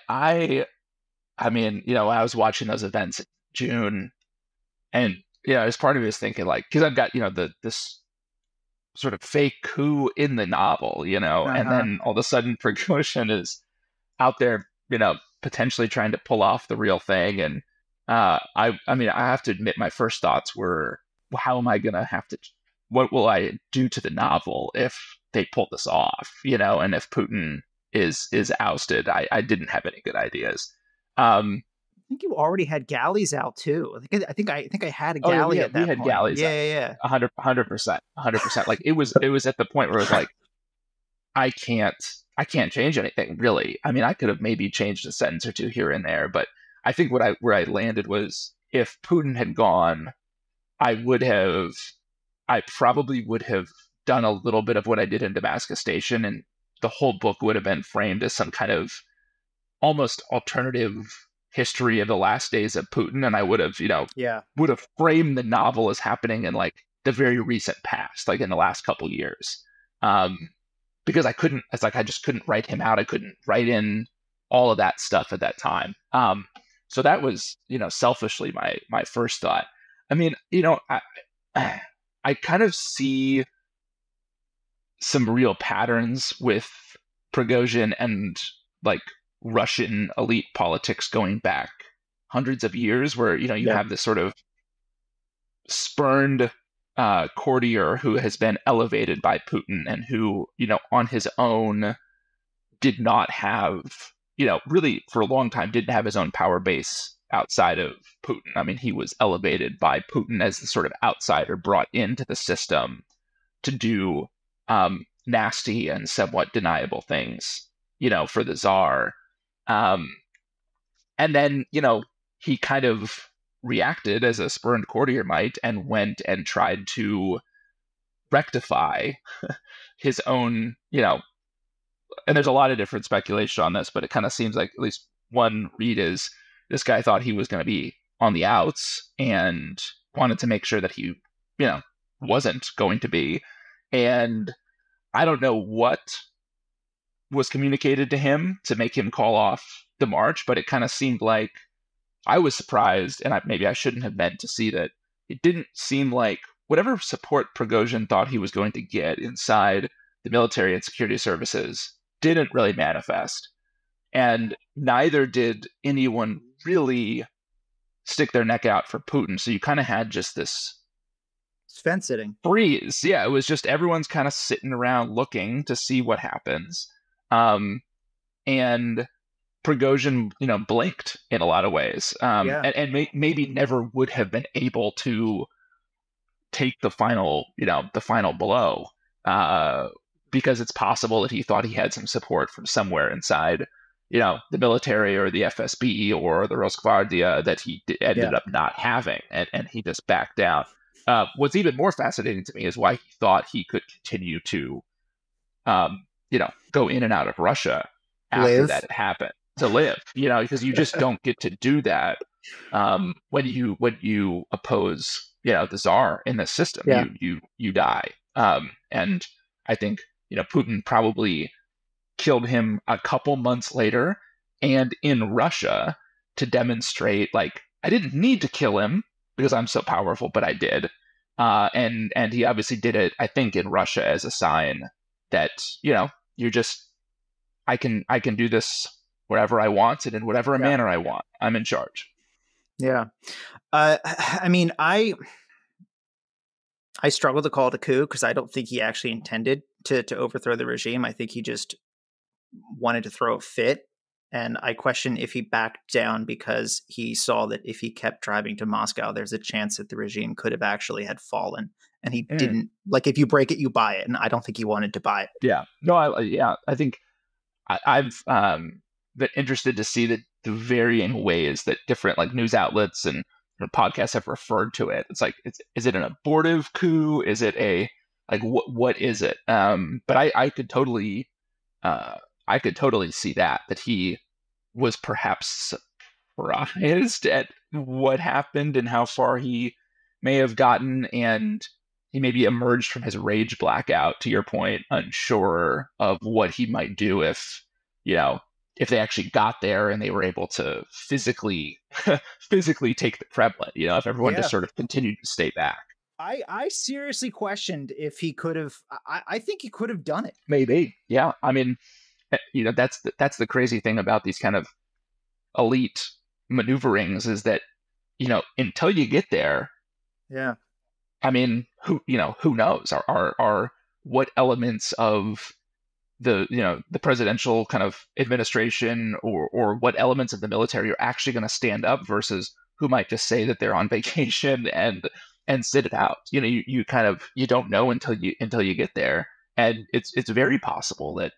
I mean, I was watching those events in June, and as part of me is thinking, like, because I've got this sort of fake coup in the novel, and then all of a sudden Prigozhin is out there, potentially trying to pull off the real thing. And I mean, I have to admit, my first thoughts were, well, how am I gonna what will I do to the novel if they pull this off, and if Putin is ousted? I didn't have any good ideas. I think you already had galleys out too. I think I had a galley at that point. We had galleys. Yeah. 100%. Like it was at the point where it was like, I can't change anything really. I mean, I could have maybe changed a sentence or two here and there, but I think where I landed was, if Putin had gone, I probably would have done a little bit of what I did in Damascus Station, and the whole book would have been framed as some kind of almost alternative history of the last days of Putin. And I would have, would have framed the novel as happening in like the very recent past, like in the last couple years. Because I just couldn't write him out. I couldn't write in all of that stuff at that time. So that was, selfishly my first thought. I mean, I kind of see some real patterns with Prigozhin and like Russian elite politics going back hundreds of years, where you have this sort of spurned courtier who has been elevated by Putin, and who on his own did not have, really for a long time didn't have his own power base outside of Putin. I mean, he was elevated by Putin as the sort of outsider brought into the system to do nasty and somewhat deniable things, for the Tsar. And then, he kind of reacted as a spurned courtier might, and went and tried to rectify his own, and there's a lot of different speculation on this, but it kind of seems like at least one read is, this guy thought he was going to be on the outs and wanted to make sure that he, wasn't going to be. And I don't know what was communicated to him to make him call off the march, but it kind of seemed like, I was surprised, and maybe I shouldn't have meant to see that. It didn't seem like whatever support Prigozhin thought he was going to get inside the military and security services didn't really manifest. And neither did anyone really stick their neck out for Putin. So you kind of had just this fence sitting freeze. Yeah, it was just everyone's kind of sitting around looking to see what happens. And Prigozhin, blinked in a lot of ways, and maybe never would have been able to take the final blow, because it's possible that he thought he had some support from somewhere inside, the military or the FSB or the Rosgvardia that he ended up not having, and he just backed down. What's even more fascinating to me is why he thought he could continue to, go in and out of Russia after that had happened. To live, because you just don't get to do that when you oppose, the Tsar in the system. Yeah. You die. And I think Putin probably killed him a couple months later, and in Russia, to demonstrate, like, I didn't need to kill him because I'm so powerful, but I did. And he obviously did it, I think, in Russia as a sign that you're just, I can do this wherever I want and in whatever manner I want. I'm in charge. Yeah. I mean, I struggle to call it a coup, because I don't think he actually intended to overthrow the regime. I think he just wanted to throw a fit And I question if he backed down because he saw that if he kept driving to Moscow, there's a chance that the regime could have actually had fallen. And he didn't, like, if you break it, you buy it. And I don't think he wanted to buy it. Yeah. No, I think I've been interested to see the varying ways that different like news outlets and podcasts have referred to it. It's like, is it an abortive coup? Is it a like what is it? But I could totally see that he was perhaps surprised at what happened and how far he may have gotten, and he maybe emerged from his rage blackout, to your point, unsure of what he might do if they actually got there and they were able to physically take the Kremlin, if everyone just sort of continued to stay back. I seriously questioned if he could have. I think he could have done it. Maybe. Yeah. I mean, that's the crazy thing about these kind of elite maneuverings is that, until you get there. Yeah. I mean, who knows? Are what elements of the presidential kind of administration or what elements of the military are actually going to stand up versus who might just say that they're on vacation and sit it out. You don't know until you get there. And it's very possible that,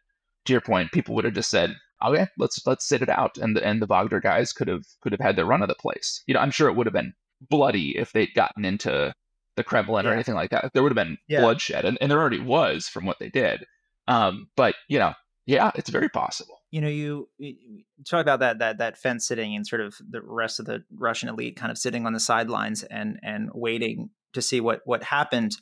to your point, people would have just said, okay, let's sit it out, and the Wagner guys could have had their run of the place. I'm sure it would have been bloody if they'd gotten into the Kremlin or anything like that. There would have been bloodshed, and there already was from what they did. But it's very possible. You talk about that fence sitting and sort of the rest of the Russian elite kind of sitting on the sidelines and waiting to see what happened.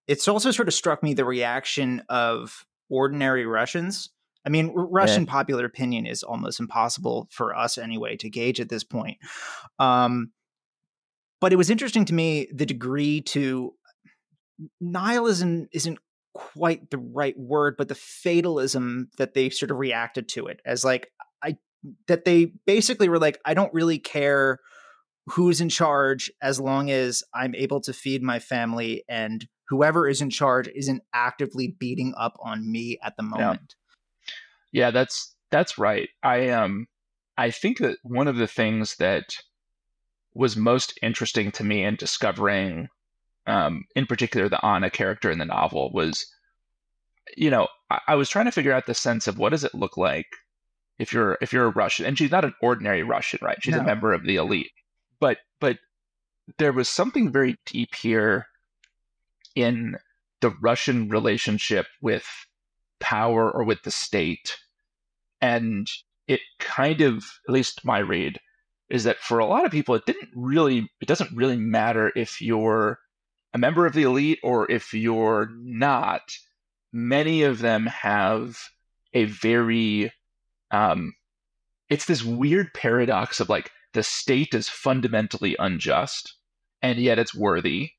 It's also sort of struck me the reaction of ordinary Russians. I mean, Russian popular opinion is almost impossible for us anyway to gauge at this point. But it was interesting to me the degree to nihilism isn't quite the right word, but the fatalism that they sort of reacted to it as like, that they basically were like, I don't really care who's in charge as long as I'm able to feed my family, and whoever is in charge isn't actively beating up on me at the moment. Yeah, that's right. I think that one of the things that was most interesting to me in discovering, in particular, the Anna character in the novel was, I was trying to figure out the sense of what does it look like if you're a Russian, and she's not an ordinary Russian, right? She's a member of the elite, but there was something very deep here in the Russian relationship with power or with the state, and it kind of, at least my read, is that for a lot of people, it doesn't really matter if you're a member of the elite or if you're not. Many of them have a very, it's this weird paradox of like the state is fundamentally unjust and yet it's worthy.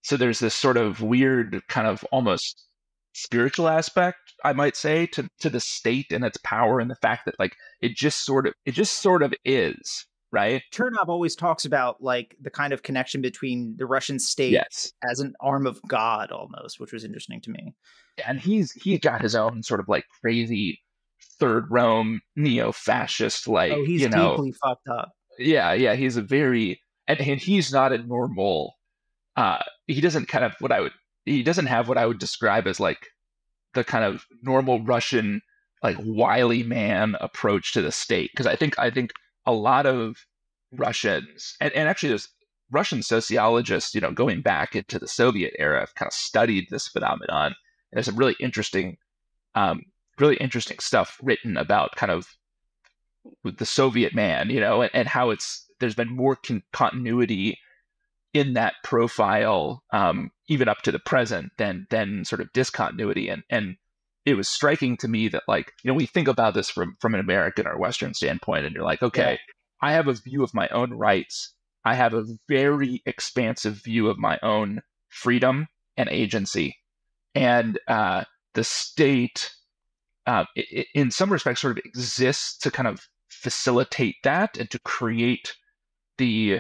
So there's this sort of weird kind of almost spiritual aspect, I might say, to the state and its power, and the fact that like it just sort of is. Right. Chernov always talks about like the kind of connection between the Russian state as an arm of God almost, which was interesting to me. And he's got his own sort of like crazy Third Rome neo-fascist, like, he's deeply fucked up. Yeah. He's a very, and he's not a normal, he doesn't have what I would describe as like the kind of normal Russian, like wily man approach to the state. Because I think a lot of Russians, and actually there's Russian sociologists, going back into the Soviet era, have kind of studied this phenomenon. And there's some really interesting stuff written about kind of the Soviet man, and how there's been more continuity in that profile, even up to the present, than sort of discontinuity. And it was striking to me that, like, we think about this from an American or Western standpoint, and you're like, okay, I have a view of my own rights. I have a very expansive view of my own freedom and agency. And the state, in some respects, sort of exists to kind of facilitate that and to create the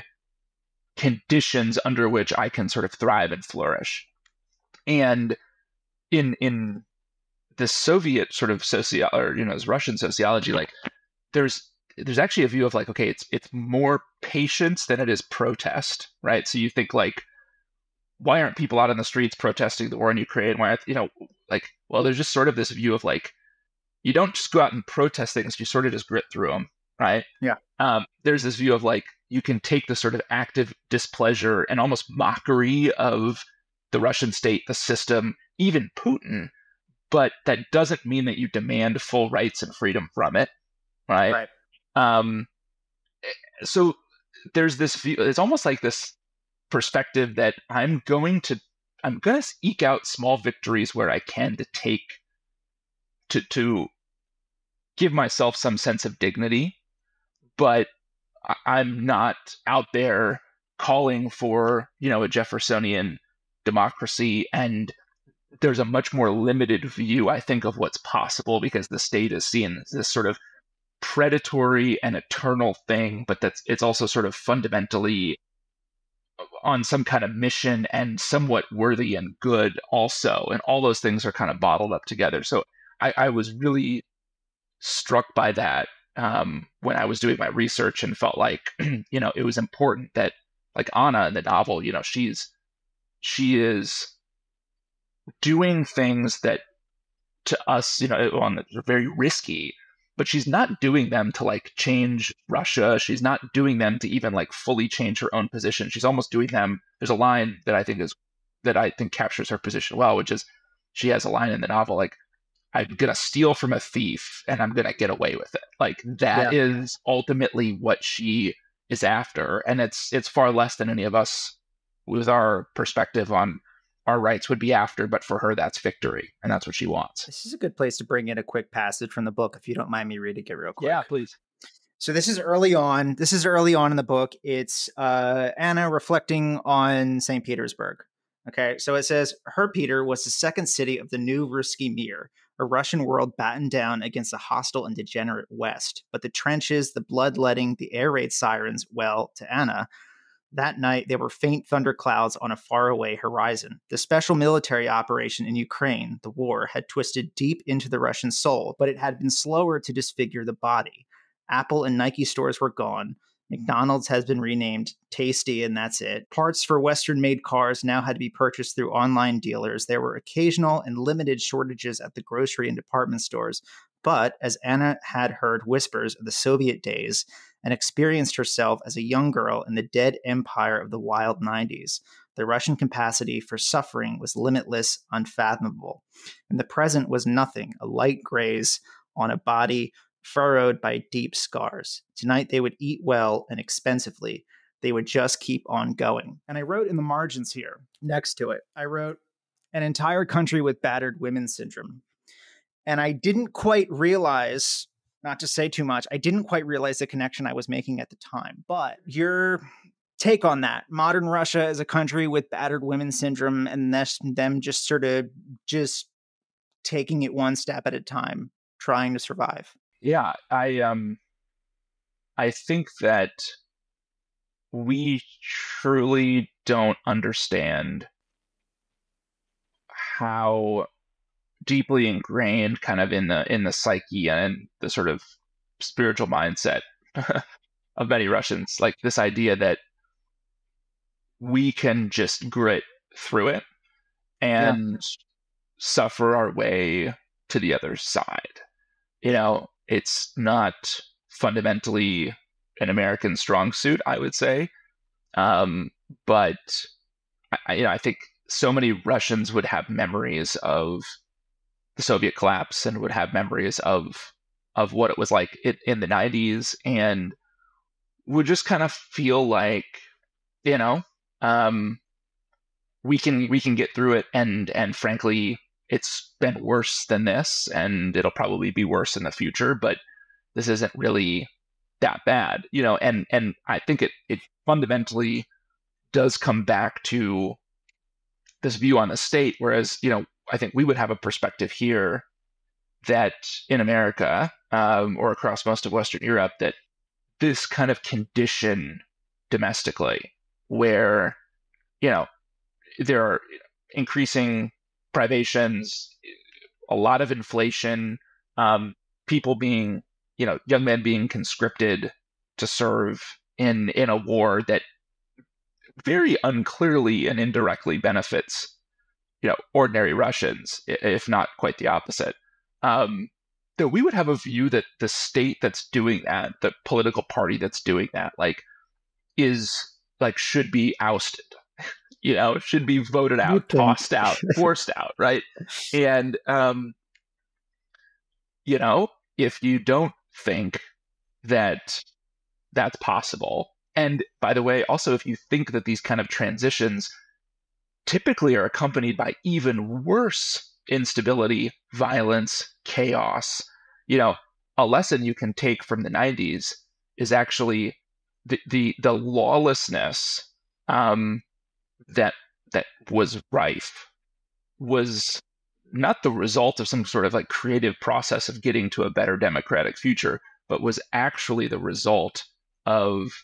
conditions under which I can sort of thrive and flourish. And in the Soviet sort of as Russian sociology, like there's actually a view of like, okay, it's more patience than it is protest, right? So you think like, why aren't people out on the streets protesting the war in Ukraine? Why aren't, like, well, there's just sort of this view of like, you don't just go out and protest things, you sort of just grit through them, right? Yeah. There's this view of like, you can take the sort of active displeasure and almost mockery of the Russian state, the system, even Putin, but that doesn't mean that you demand full rights and freedom from it, right? Right. So there's this view, it's almost like this perspective that I'm going to eke out small victories where I can to give myself some sense of dignity, but I'm not out there calling for, a Jeffersonian democracy. And there's a much more limited view, I think, of what's possible because the state is seen as this sort of predatory and eternal thing, but it's also sort of fundamentally on some kind of mission and somewhat worthy and good also. And all those things are kind of bottled up together. So I was really struck by that when I was doing my research and felt like, it was important that like Anna in the novel, she is doing things that to us, are very risky, but she's not doing them to like change Russia. She's not doing them to even like fully change her own position. She's almost doing them. There's a line that I think captures her position well, which is she has a line in the novel like, I'm going to steal from a thief and I'm going to get away with it. Like that is ultimately what she is after. And it's far less than any of us with our perspective on our rights would be after. But for her, that's victory. And that's what she wants. This is a good place to bring in a quick passage from the book, if you don't mind me reading it real quick. Yeah, please. So this is early on. This is early on in the book. It's Anna reflecting on St. Petersburg. Okay, so it says, her Peter was the second city of the new Ruski Mir, a Russian world battened down against a hostile and degenerate West. But the trenches, the bloodletting, the air raid sirens, well, to Anna, that night there were faint thunderclouds on a faraway horizon. The special military operation in Ukraine, the war, had twisted deep into the Russian soul, but it had been slower to disfigure the body. Apple and Nike stores were gone. McDonald's has been renamed Tasty, and that's it. Parts for Western-made cars now had to be purchased through online dealers. There were occasional and limited shortages at the grocery and department stores. But as Anna had heard whispers of the Soviet days and experienced herself as a young girl in the dead empire of the wild 90s, the Russian capacity for suffering was limitless, unfathomable. And the present was nothing, a light graze on a body furrowed by deep scars. Tonight they would eat well and expensively. They would just keep on going. And I wrote in the margins here, next to it, I wrote, an entire country with battered women syndrome. And I didn't quite realize, not to say too much, I didn't quite realize the connection I was making at the time. But your take on that, modern Russia as a country with battered women syndrome, and them just sort of just taking it one step at a time, trying to survive. Yeah, I think that we truly don't understand how deeply ingrained kind of in the psyche and the sort of spiritual mindset of many Russians, like this idea that we can just grit through it and suffer our way to the other side. It's not fundamentally an American strong suit, I would say. But I think so many Russians would have memories of the Soviet collapse and would have memories of what it was like in the 90s, and would just kind of feel like, we can get through it, and frankly, it's been worse than this, and it'll probably be worse in the future, but this isn't really that bad, and I think it fundamentally does come back to this view on the state, whereas, I think we would have a perspective here that in America, or across most of Western Europe, that this kind of condition domestically where, there are increasing privations, a lot of inflation, people being, young men being conscripted to serve in a war that very unclearly and indirectly benefits, ordinary Russians, if not quite the opposite. That we would have a view that the state that's doing that, the political party that's doing that, should be ousted, should be voted out, tossed out, forced out, right? And, if you don't think that that's possible, and by the way, also, if you think that these kind of transitions typically are accompanied by even worse instability, violence, chaos, a lesson you can take from the 90s is actually the lawlessness that was rife was not the result of some sort of creative process of getting to a better democratic future, but was actually the result of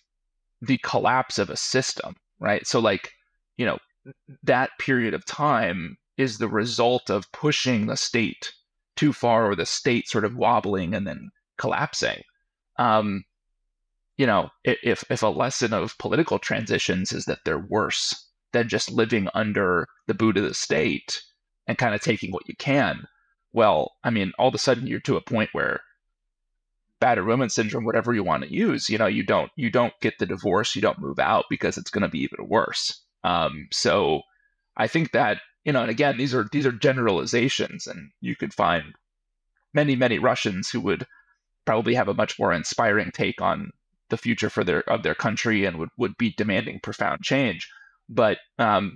the collapse of a system, right? So that period of time is the result of pushing the state too far, or the state sort of wobbling and then collapsing. If a lesson of political transitions is that they're worse than just living under the boot of the state and kind of taking what you can, well, I mean, all of a sudden you're to a point where battered woman syndrome, whatever you want to use, you don't get the divorce, you don't move out, because it's going to be even worse. So I think that, and again, these are generalizations, and you could find many, many Russians who would probably have a much more inspiring take on the future of their country and would be demanding profound change. But, I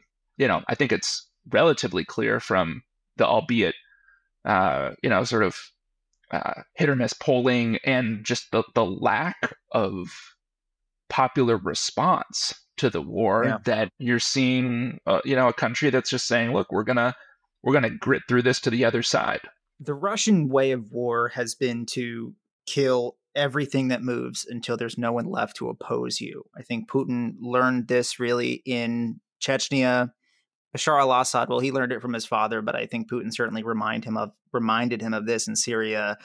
think it's relatively clear from the, albeit, sort of hit or miss polling, and just the lack of popular response to the war, that you're seeing, a country that's just saying, look, we're gonna grit through this to the other side. The Russian way of war has been to kill everything that moves until there's no one left to oppose you. I think Putin learned this really in Chechnya. Bashar al-Assad, well, he learned it from his father, but I think Putin certainly reminded him of this in Syria.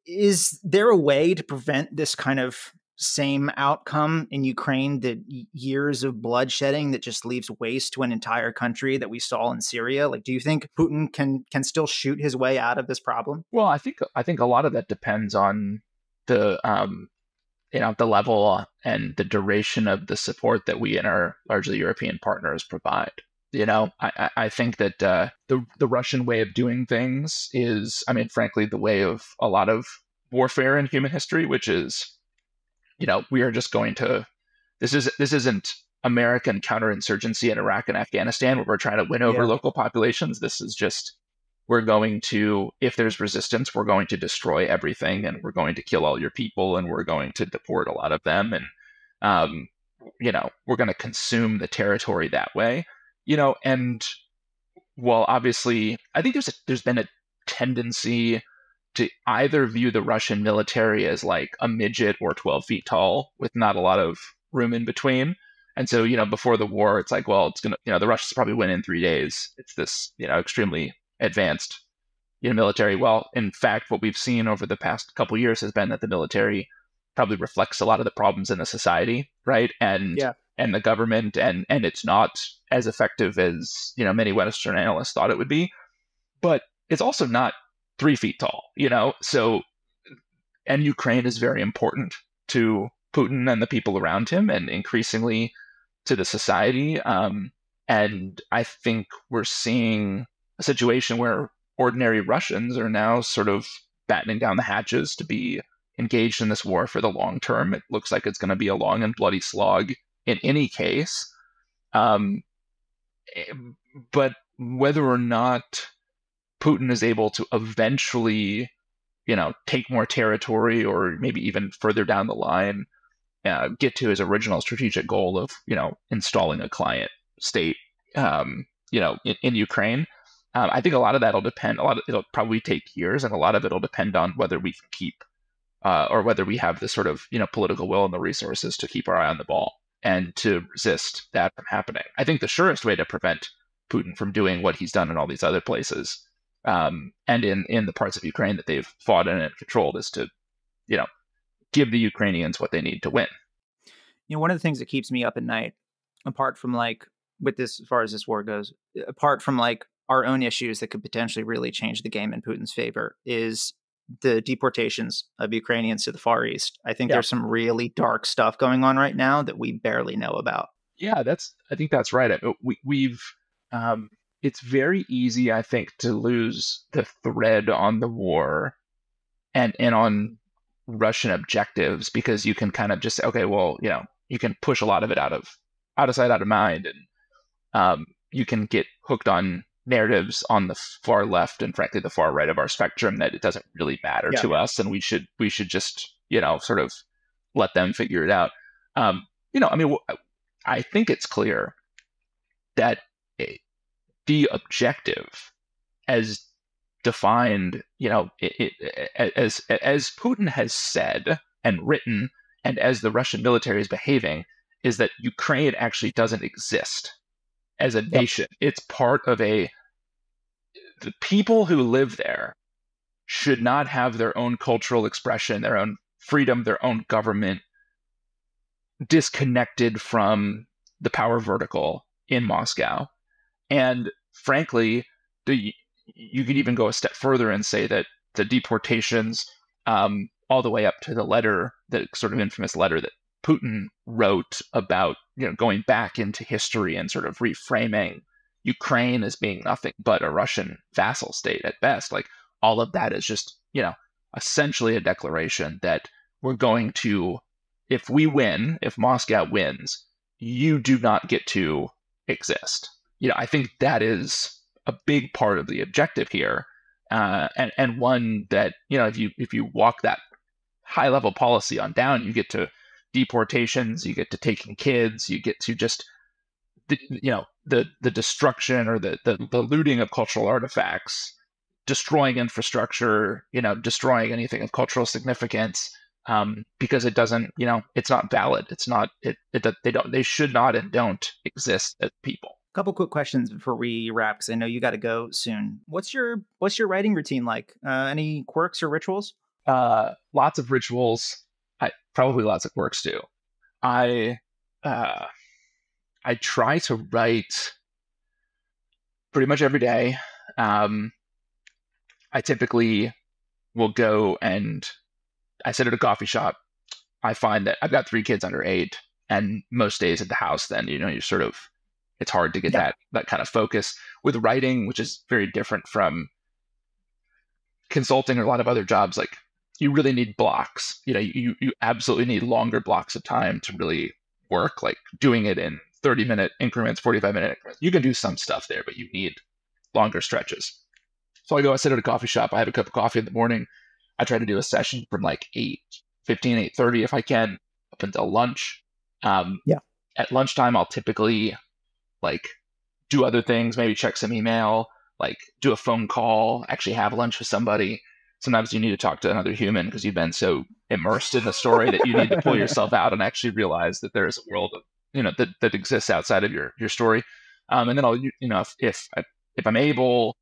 Is there a way to prevent this kind of same outcome in Ukraine, the years of bloodshedding that just leaves waste to an entire country that we saw in Syria? Do you think Putin can still shoot his way out of this problem? Well, I think a lot of that depends on the the level and the duration of the support that we and our largely European partners provide. I think that the Russian way of doing things is, I mean, frankly, the way of a lot of warfare in human history, which is, we are just going to, this isn't American counterinsurgency in Iraq and Afghanistan where we're trying to win over local populations. This is just, we're going to, if there's resistance, we're going to destroy everything, and we're going to kill all your people, and we're going to deport a lot of them. And, we're going to consume the territory that way, and well, obviously, I think there's been a tendency to either view the Russian military as like a midget or 12 feet tall with not a lot of room in between. And so, before the war, it's like, well, it's going to, the Russians probably win in 3 days. It's this, extremely advanced, military. Well, in fact, what we've seen over the past couple of years has been that the military probably reflects a lot of the problems in the society, right? And the government, and it's not as effective as, many Western analysts thought it would be. But it's also not 3 feet tall, so, and Ukraine is very important to Putin and the people around him, and increasingly to the society. And I think we're seeing a situation where ordinary Russians are now sort of battening down the hatches to be engaged in this war for the long term. It looks like it's going to be a long and bloody slog in any case. But whether or not Putin is able to eventually, take more territory, or maybe even further down the line, get to his original strategic goal of, installing a client state, in Ukraine. I think a lot of that'll depend. It'll probably take years, and a lot of it'll depend on whether we can keep, or whether we have the sort of, political will and the resources to keep our eye on the ball and to resist that from happening. I think the surest way to prevent Putin from doing what he's done in all these other places, and in the parts of Ukraine that they've fought in and controlled, is to, give the Ukrainians what they need to win. One of the things that keeps me up at night, apart from with this, as far as this war goes, apart from our own issues that could potentially really change the game in Putin's favor, is the deportations of Ukrainians to the Far East. I think there's some really dark stuff going on right now that we barely know about. Yeah, I think that's right. We've it's very easy, I think, to lose the thread on the war and on Russian objectives, because you can kind of just say, okay, well, you can push a lot of it out of sight, out of mind, and you can get hooked on narratives on the far left and frankly the far right of our spectrum that it doesn't really matter to us, and we should just sort of let them figure it out. I think it's clear that the objective, as defined, as Putin has said and written, and as the Russian military is behaving, is that Ukraine actually doesn't exist as a nation. It's part of the people who live there should not have their own cultural expression, their own freedom, their own government, disconnected from the power vertical in Moscow. And frankly, you could even go a step further and say that the deportations, all the way up to the letter, the sort of infamous letter that Putin wrote about, going back into history and sort of reframing Ukraine as being nothing but a Russian vassal state at best. All of that is just, essentially a declaration that we're going to, if we win, if Moscow wins, you do not get to exist. I think that is a big part of the objective here, and one that, if you walk that high level policy on down, you get to deportations, you get to taking kids, you get to just the destruction or the looting of cultural artifacts, destroying infrastructure, destroying anything of cultural significance, because it doesn't, it's not valid. It's not, they should not and don't exist as people. Couple quick questions before we wrap, because I know you got to go soon. What's your writing routine like? Any quirks or rituals? Lots of rituals. Probably lots of quirks too. I try to write pretty much every day. I typically will go and I sit at a coffee shop. I find that I've got 3 kids under 8, and most days at the house, then you're sort of, it's hard to get that kind of focus. With writing, which is very different from consulting or a lot of other jobs, you really need blocks. You absolutely need longer blocks of time to really work, doing it in 30-minute increments, 45-minute increments. You can do some stuff there, but you need longer stretches. So I sit at a coffee shop. I have a cup of coffee in the morning. I try to do a session from 8:15, 8:30 if I can, up until lunch. At lunchtime, I'll typically do other things, maybe check some email, do a phone call, actually have lunch with somebody. Sometimes you need to talk to another human because you've been so immersed in the story that you need to pull yourself out and actually realize that there is a world of, that exists outside of your story. And then I'll, if I'm able,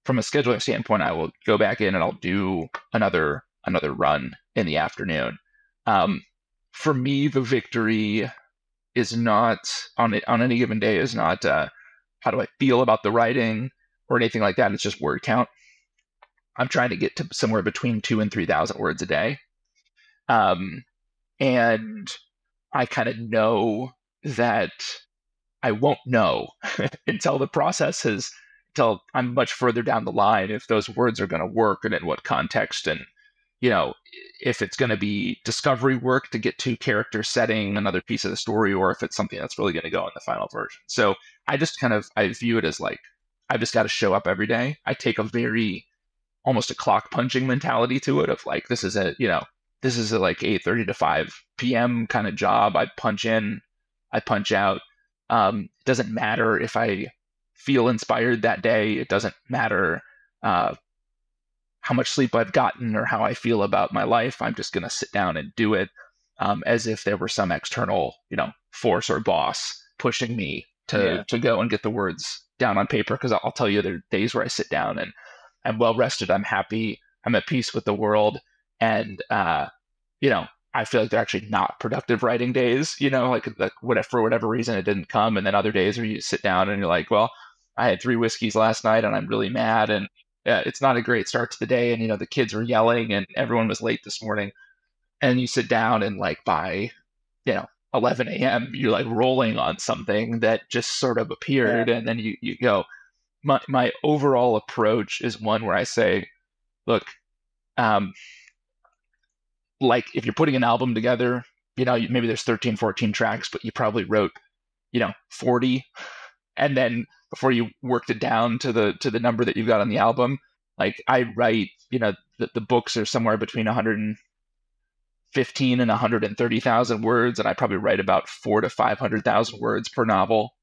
from a scheduling standpoint, I will go back in and I'll do another run in the afternoon. For me, the victory is not on any given day is not how do I feel about the writing or anything like that. It's just word count. I'm trying to get to somewhere between 2,000 and 3,000 words a day. And I kind of know that I won't know until until I'm much further down the line if those words are going to work and in what context, and if it's going to be discovery work to get to character setting another piece of the story, or if it's something that's really going to go in the final version. So I just I view it as I've just got to show up every day. I take a very almost a clock punching mentality to it of this is a 8:30 to 5 p.m. kind of job. I punch in, I punch out. It doesn't matter if I feel inspired that day. It doesn't matter how much sleep I've gotten or how I feel about my life. I'm just going to sit down and do it as if there were some external, force or boss pushing me to go and get the words down on paper. Because I'll tell you, there are days where I sit down and I'm well rested, I'm happy, I'm at peace with the world, and I feel like they're actually not productive writing days. Like whatever, for whatever reason it didn't come, and then other days where you sit down and you're like, well, I had 3 whiskeys last night and I'm really mad, and it's not a great start to the day, and the kids were yelling and everyone was late this morning, and you sit down and like by 11 a.m. you're like rolling on something that just sort of appeared, and then you go. My overall approach is one where I say, look, like if you're putting an album together, maybe there's 13, 14 tracks, but you probably wrote 40, and then before you worked it down to the number that you've got on the album, like I write, the books are somewhere between 115 and 130,000 words, and I probably write about 400 to 500,000 words per novel.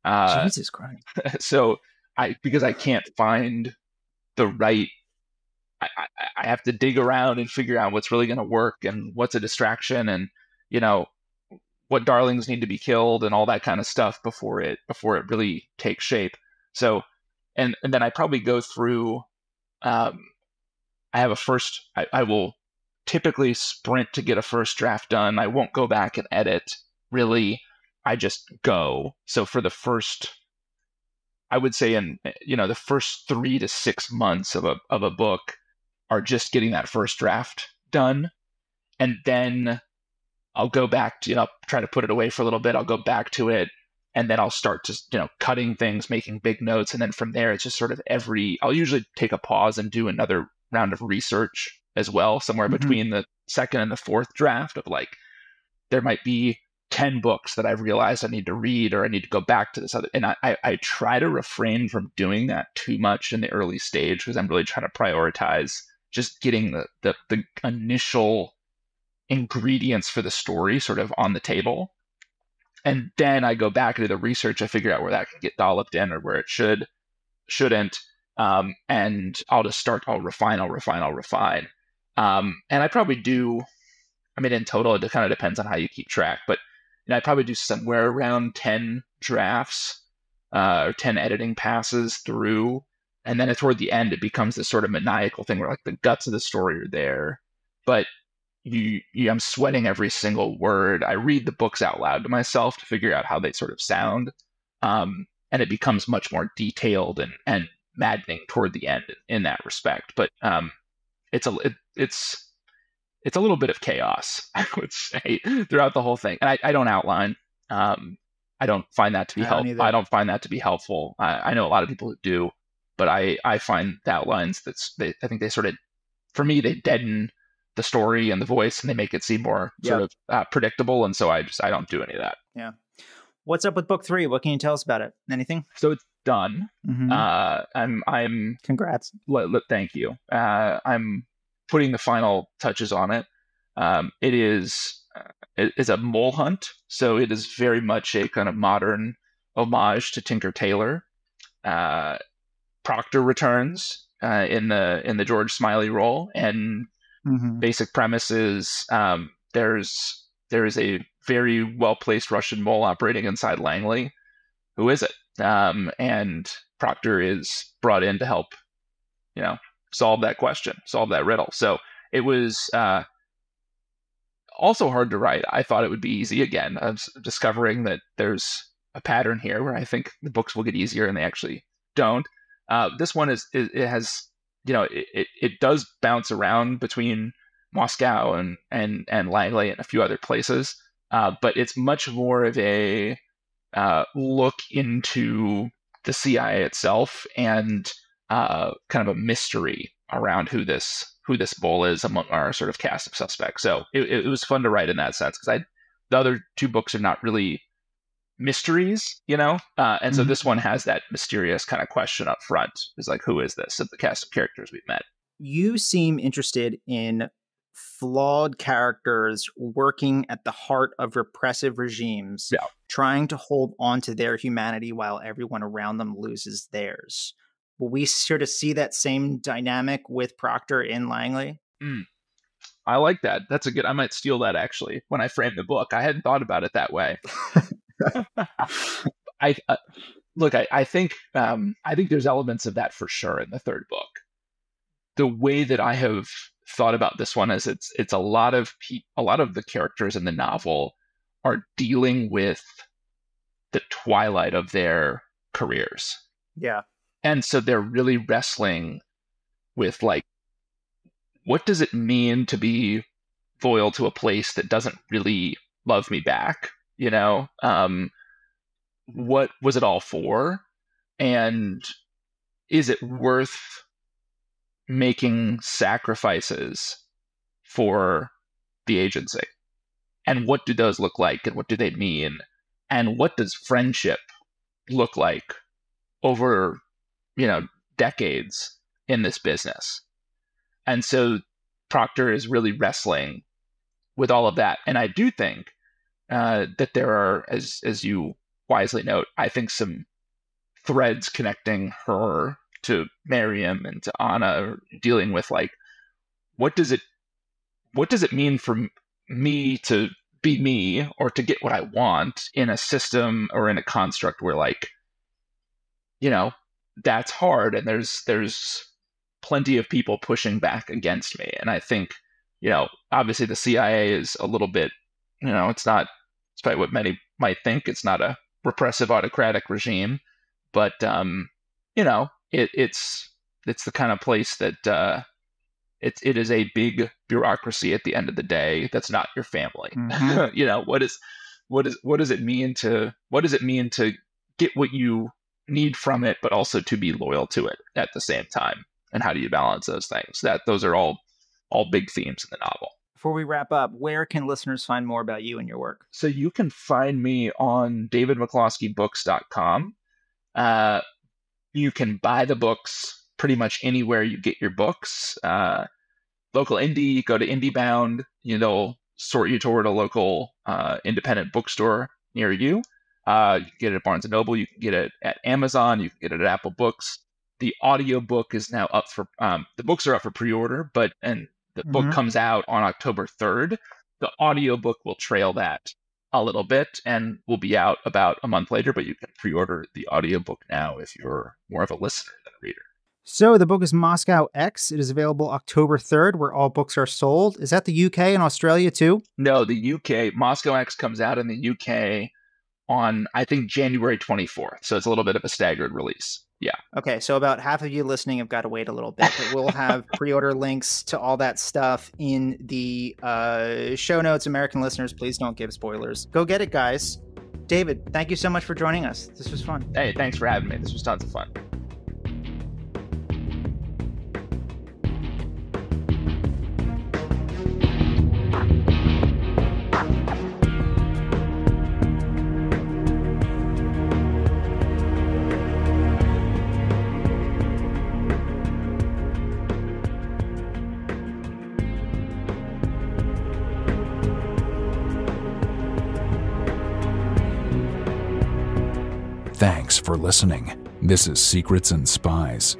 Jesus Christ! So because I can't find the right, I have to dig around and figure out what's really going to work and what's a distraction, and what darlings need to be killed and all that kind of stuff before it really takes shape. So, and then I probably go through. I have a first. I will typically sprint to get a first draft done. I won't go back and edit, really. I just go. So for the first, I would say the first 3 to 6 months of a book are just getting that first draft done. And then I'll go back to, try to put it away for a little bit. I'll go back to it, and then I'll start just, cutting things, making big notes. And then from there, it's just sort of I'll usually take a pause and do another round of research as well, somewhere between the second and the fourth draft of like, there might be 10 books that I've realized I need to read, or I need to go back to this other. And I try to refrain from doing that too much in the early stage, because I'm really trying to prioritize just getting the initial ingredients for the story sort of on the table. And then I go back into the research. I figure out where that can get dolloped in or where it shouldn't. And I'll just start, I'll refine. And I probably do, in total, it kind of depends on how you keep track, but I probably do somewhere around 10 drafts or 10 editing passes through. And then toward the end, it becomes this sort of maniacal thing where like the guts of the story are there, but I'm sweating every single word. I read the books out loud to myself to figure out how they sort of sound. And it becomes much more detailed and maddening toward the end in that respect. But it's a little bit of chaos, I would say, throughout the whole thing. And I don't outline. I don't find that to be helpful. I don't find that to be helpful. I know a lot of people who do, but I find the outlines I think they sort of, for me, they deaden the story and the voice, and they make it seem more sort of predictable. And so I don't do any of that. Yeah. What's up with book 3? What can you tell us about it? Anything? So it's done. I'm congrats. Thank you. I'm putting the final touches on it. It is a mole hunt, so it is very much a kind of modern homage to Tinker Tailor. Proctor returns in the George Smiley role, and basic premise is there is a very well placed Russian mole operating inside Langley. Who is it? And Proctor is brought in to help, solve that question, solve that riddle. So it was also hard to write. I thought it would be easy. Again, I'm discovering that there's a pattern here where I think the books will get easier and they actually don't. This one it does bounce around between Moscow and Langley and a few other places, but it's much more of a look into the CIA itself and kind of a mystery around who this bull is among our sort of cast of suspects. So it was fun to write in that sense, because the other 2 books are not really mysteries, and so this one has that mysterious kind of question up front. It's like, who is this of the cast of characters we've met? You seem interested in flawed characters working at the heart of repressive regimes, trying to hold on to their humanity while everyone around them loses theirs. Will we sort of see that same dynamic with Proctor in Langley? I like that. That's a good. I might steal that actually when I frame the book. I hadn't thought about it that way. I think there's elements of that for sure in the 3rd book. the way that I have thought about this one is it's a lot of the characters in the novel are dealing with the twilight of their careers. Yeah. And so they're really wrestling with, like, what does it mean to be loyal to a place that doesn't really love me back? You know, what was it all for? And is it worth making sacrifices for the agency? And what do those look like? And what do they mean? And what does friendship look like over, decades in this business? And so Proctor is really wrestling with all of that. And I do think that there are, as you wisely note, I think some threads connecting her to Miriam and to Anna, dealing with, like, what does it mean for me to be me, or to get what I want in a system or in a construct where, like, that's hard, and there's plenty of people pushing back against me. And I think, obviously the CIA is a little bit, it's not, despite what many might think, it's not a repressive autocratic regime, but it's the kind of place that it is a big bureaucracy at the end of the day that's not your family. Mm-hmm. What does it mean to get what you need from it, but also to be loyal to it at the same time? And how do you balance those things? Those are all big themes in the novel. Before we wrap up, where can listeners find more about you and your work? So you can find me on davidmccloskeybooks.com. You can buy the books pretty much anywhere you get your books. Local indie, go to IndieBound. They'll sort you toward a local independent bookstore near you. You can get it at Barnes & Noble. You can get it at Amazon. You can get it at Apple Books. The audiobook is now up for the books are up for pre-order, and the book comes out on October 3rd. The audiobook will trail that a little bit and will be out about a month later, but you can pre-order the audiobook now if you're more of a listener than a reader. So the book is Moscow X. It is available October 3rd, where all books are sold. Is that the UK and Australia too? No, the UK. Moscow X comes out in the UK on, I think, January 24th. So it's a little bit of a staggered release. Yeah. Okay, so about half of you listening have got to wait a little bit, but we'll have pre-order links to all that stuff in the show notes. American listeners, please don't give spoilers. Go get it, guys. David, thank you so much for joining us. This was fun. Hey, thanks for having me. This was tons of fun. Thanks for listening. This is Secrets and Spies.